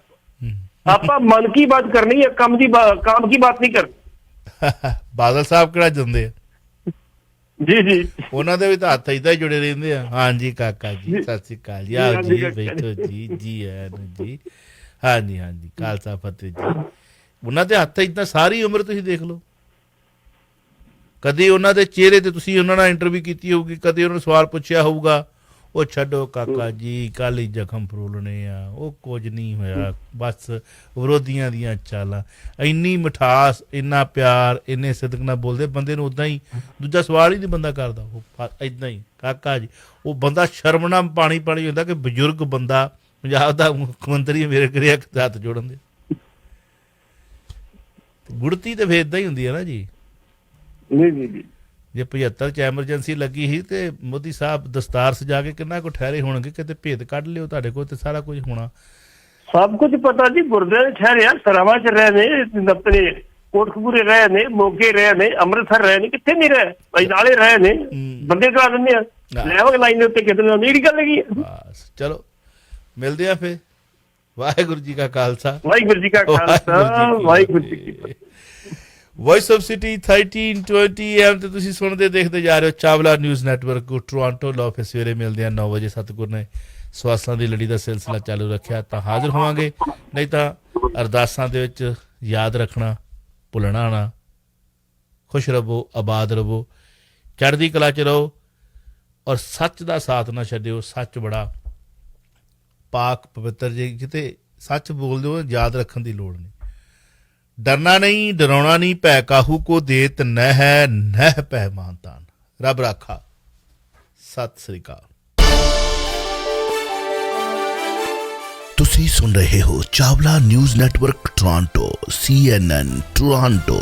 S3: ਆਪਾਂ ਮਨ ਕੀ ਬਾਤ ਕਰਨੀ ਹੈ, ਕੰਮ ਕੀ ਬਾਤ ਨਹੀਂ ਕਰਨੀ।
S2: ਬਾਦਲ ਸਾਹਿਬ ਕਿਹੜਾ ਜਾਂਦੇ ਆ
S3: ਜੀ
S2: ਉਹਨਾਂ ਦੇ ਵੀ ਤਾਂ ਹੱਥ ਏਦਾਂ ਹੀ ਜੁੜੇ ਰਹਿੰਦੇ ਆ। ਹਾਂਜੀ ਕਾਕਾ ਜੀ ਸਤਿ ਸ੍ਰੀ ਅਕਾਲ ਜੀ, ਆਓ ਜੀ ਬੈਠੋ ਜੀ, ਜੀ ਜੀ ਹਾਂਜੀ ਖਾਲਸਾ ਫਤਿਹ ਜੀ। ਉਹਨਾਂ ਦੇ ਹੱਥ ਏਦਾਂ ਸਾਰੀ ਉਮਰ ਤੁਸੀਂ ਦੇਖ ਲਓ। ਕਦੇ ਉਹਨਾਂ ਦੇ ਚਿਹਰੇ ਤੇ ਤੁਸੀਂ ਉਹਨਾਂ ਨਾਲ ਇੰਟਰਵਿਊ ਕੀਤੀ ਹੋਊਗੀ, ਕਦੇ ਉਹਨਾਂ ਨੂੰ ਸਵਾਲ ਪੁੱਛਿਆ ਹੋਊਗਾ ਉਹ ਛੱਡੋ ਕਾਕਾ ਜੀ ਕੱਲ ਹੀ ਜ਼ਖਮ ਫਰੋਲਣੇ ਆ, ਉਹ ਕੁਝ ਨਹੀਂ ਹੋਇਆ, ਬਸ ਵਿਰੋਧੀਆਂ ਦੀਆਂ ਚਾਲਾਂ। ਇੰਨੀ ਮਿਠਾਸ, ਇੰਨਾ ਪਿਆਰ, ਇੰਨੇ ਸਿਦਕ ਨਾਲ ਬੋਲਦੇ ਬੰਦੇ ਨੂੰ ਉੱਦਾਂ ਹੀ ਦੂਜਾ ਸਵਾਲ ਹੀ ਨਹੀਂ ਬੰਦਾ ਕਰਦਾ। ਉਹ ਇੱਦਾਂ ਹੀ ਕਾਕਾ ਜੀ ਉਹ ਬੰਦਾ ਸ਼ਰਮ ਨਾਲ ਪਾਣੀ ਹੁੰਦਾ ਕਿ ਬਜ਼ੁਰਗ ਬੰਦਾ ਪੰਜਾਬ ਦਾ ਮੁੱਖ ਮੰਤਰੀ ਮੇਰੇ ਘਰੇ ਹੱਥ ਜੋੜਨ ਦੇ। ਗੁੜਤੀ ਤੇ ਫਿਰ ਏਦਾਂ ਹੀ ਹੁੰਦੀ ਹੈ ਨਾ ਜੀ।
S3: ਜੀ
S2: ਜੇ 75 ਚ ਐਮਰਜੈਂਸੀ ਲੱਗੀ ਸੀ ਤੇ ਮੋਦੀ ਸਾਹਿਬ ਦਸਤਾਰ ਸਜਾ ਕੇ ਕਿੰਨਾ ਕੁ ਠਹਿਰੇ ਹੋਣਗੇ, ਕਿਤੇ ਭੇਦ ਕੱਢ ਲਿਓ ਤੁਹਾਡੇ ਕੋਲ ਤੇ ਸਾਰਾ ਕੁਝ ਹੋਣਾ।
S3: ਸਭ ਕੁਝ ਪਤਾ ਜੀ। ਗੁਰਦੁਆਰੇ ਠਹਿਰੇ ਆ, ਸਰਾਵਾਂ ਚ ਰਹੇ ਨੇ, ਆਪਣੇ ਕੋਟਕਪੂਰੇ ਰਹੇ ਨੇ, ਮੋਗੇ ਰਹੇ ਨੇ, ਅੰਮ੍ਰਿਤਸਰ ਰਹੇ ਨੇ, ਕਿੱਥੇ ਨਹੀਂ ਰਹੇ ਭਾਈ, ਨਾਲੇ ਰਹੇ ਨੇ। ਬੰਦੇ ਕਰਾ ਦਿੰਦੇ ਆ ਲੈਵਲ ਲਾਈਨ ਦੇ ਉੱਤੇ ਕਿਤੇ ਨਾ ਜਿਹੜੀ ਗੱਲ ਹੈਗੀ।
S2: ਬਸ ਚਲੋ ਮਿਲਦੇ ਆ ਫਿਰ। ਵਾਹਿਗੁਰੂ ਜੀ ਕਾ ਖਾਲਸਾ,
S3: ਵਾਹਿਗੁਰੂ ਜੀ ਕਾ ਖਾਲਸਾ, ਵਾਹਿਗੁਰੂ ਜੀ ਕੀ ਫਤਿਹ।
S2: ਵੌਇਸ ਆਫ ਸਿਟੀ 1320 AM ਤੇ ਤੁਸੀਂ ਸੁਣਦੇ ਦੇਖਦੇ ਜਾ ਰਹੇ ਹੋ ਚਾਵਲਾ ਨਿਊਜ਼ ਨੈਟਵਰਕ ਟੋਰਾਂਟੋ। ਲਓ ਫਿਰ ਸਵੇਰੇ ਮਿਲਦੇ ਆ 9 ਵਜੇ। ਸਤਿਗੁਰ ਨੇ ਸਵਾਸਾਂ ਦੀ ਲੜੀ ਦਾ ਸਿਲਸਿਲਾ ਚਾਲੂ ਰੱਖਿਆ ਤਾਂ ਹਾਜ਼ਰ ਹੋਵਾਂਗੇ, ਨਹੀਂ ਤਾਂ ਅਰਦਾਸਾਂ ਦੇ ਵਿੱਚ ਯਾਦ ਰੱਖਣਾ ਭੁੱਲਣਾ ਨਾ। ਖੁਸ਼ ਰਹੋ, ਆਬਾਦ ਰਹੋ, ਚੜ੍ਹਦੀ ਕਲਾ 'ਚ ਰਹੋ ਔਰ ਸੱਚ ਦਾ ਸਾਥ ਨਾ ਛੱਡਿਓ। ਸੱਚ ਬੜਾ ਪਾਕ ਪਵਿੱਤਰ, ਜੇ ਕਿਤੇ ਸੱਚ ਬੋਲਦੇ ਹੋ ਯਾਦ ਰੱਖਣ ਦੀ ਲੋੜ ਨਹੀਂ। ਡਰਨਾ ਨਹੀਂ, ਡਰਾਉਣਾ ਨਹੀਂ, ਭੈ ਕਾਹੂ ਕੋ ਦੇਤ ਨਹਿ ਭੈ ਮਾਨਤਾਨ। ਰੱਬ ਰਾਖਾ। ਸਤਿ ਸ੍ਰੀ ਅਕਾਲ।
S1: ਤੁਸੀਂ ਸੁਣ ਰਹੇ ਹੋ Chawla news network Toronto CNN Toronto.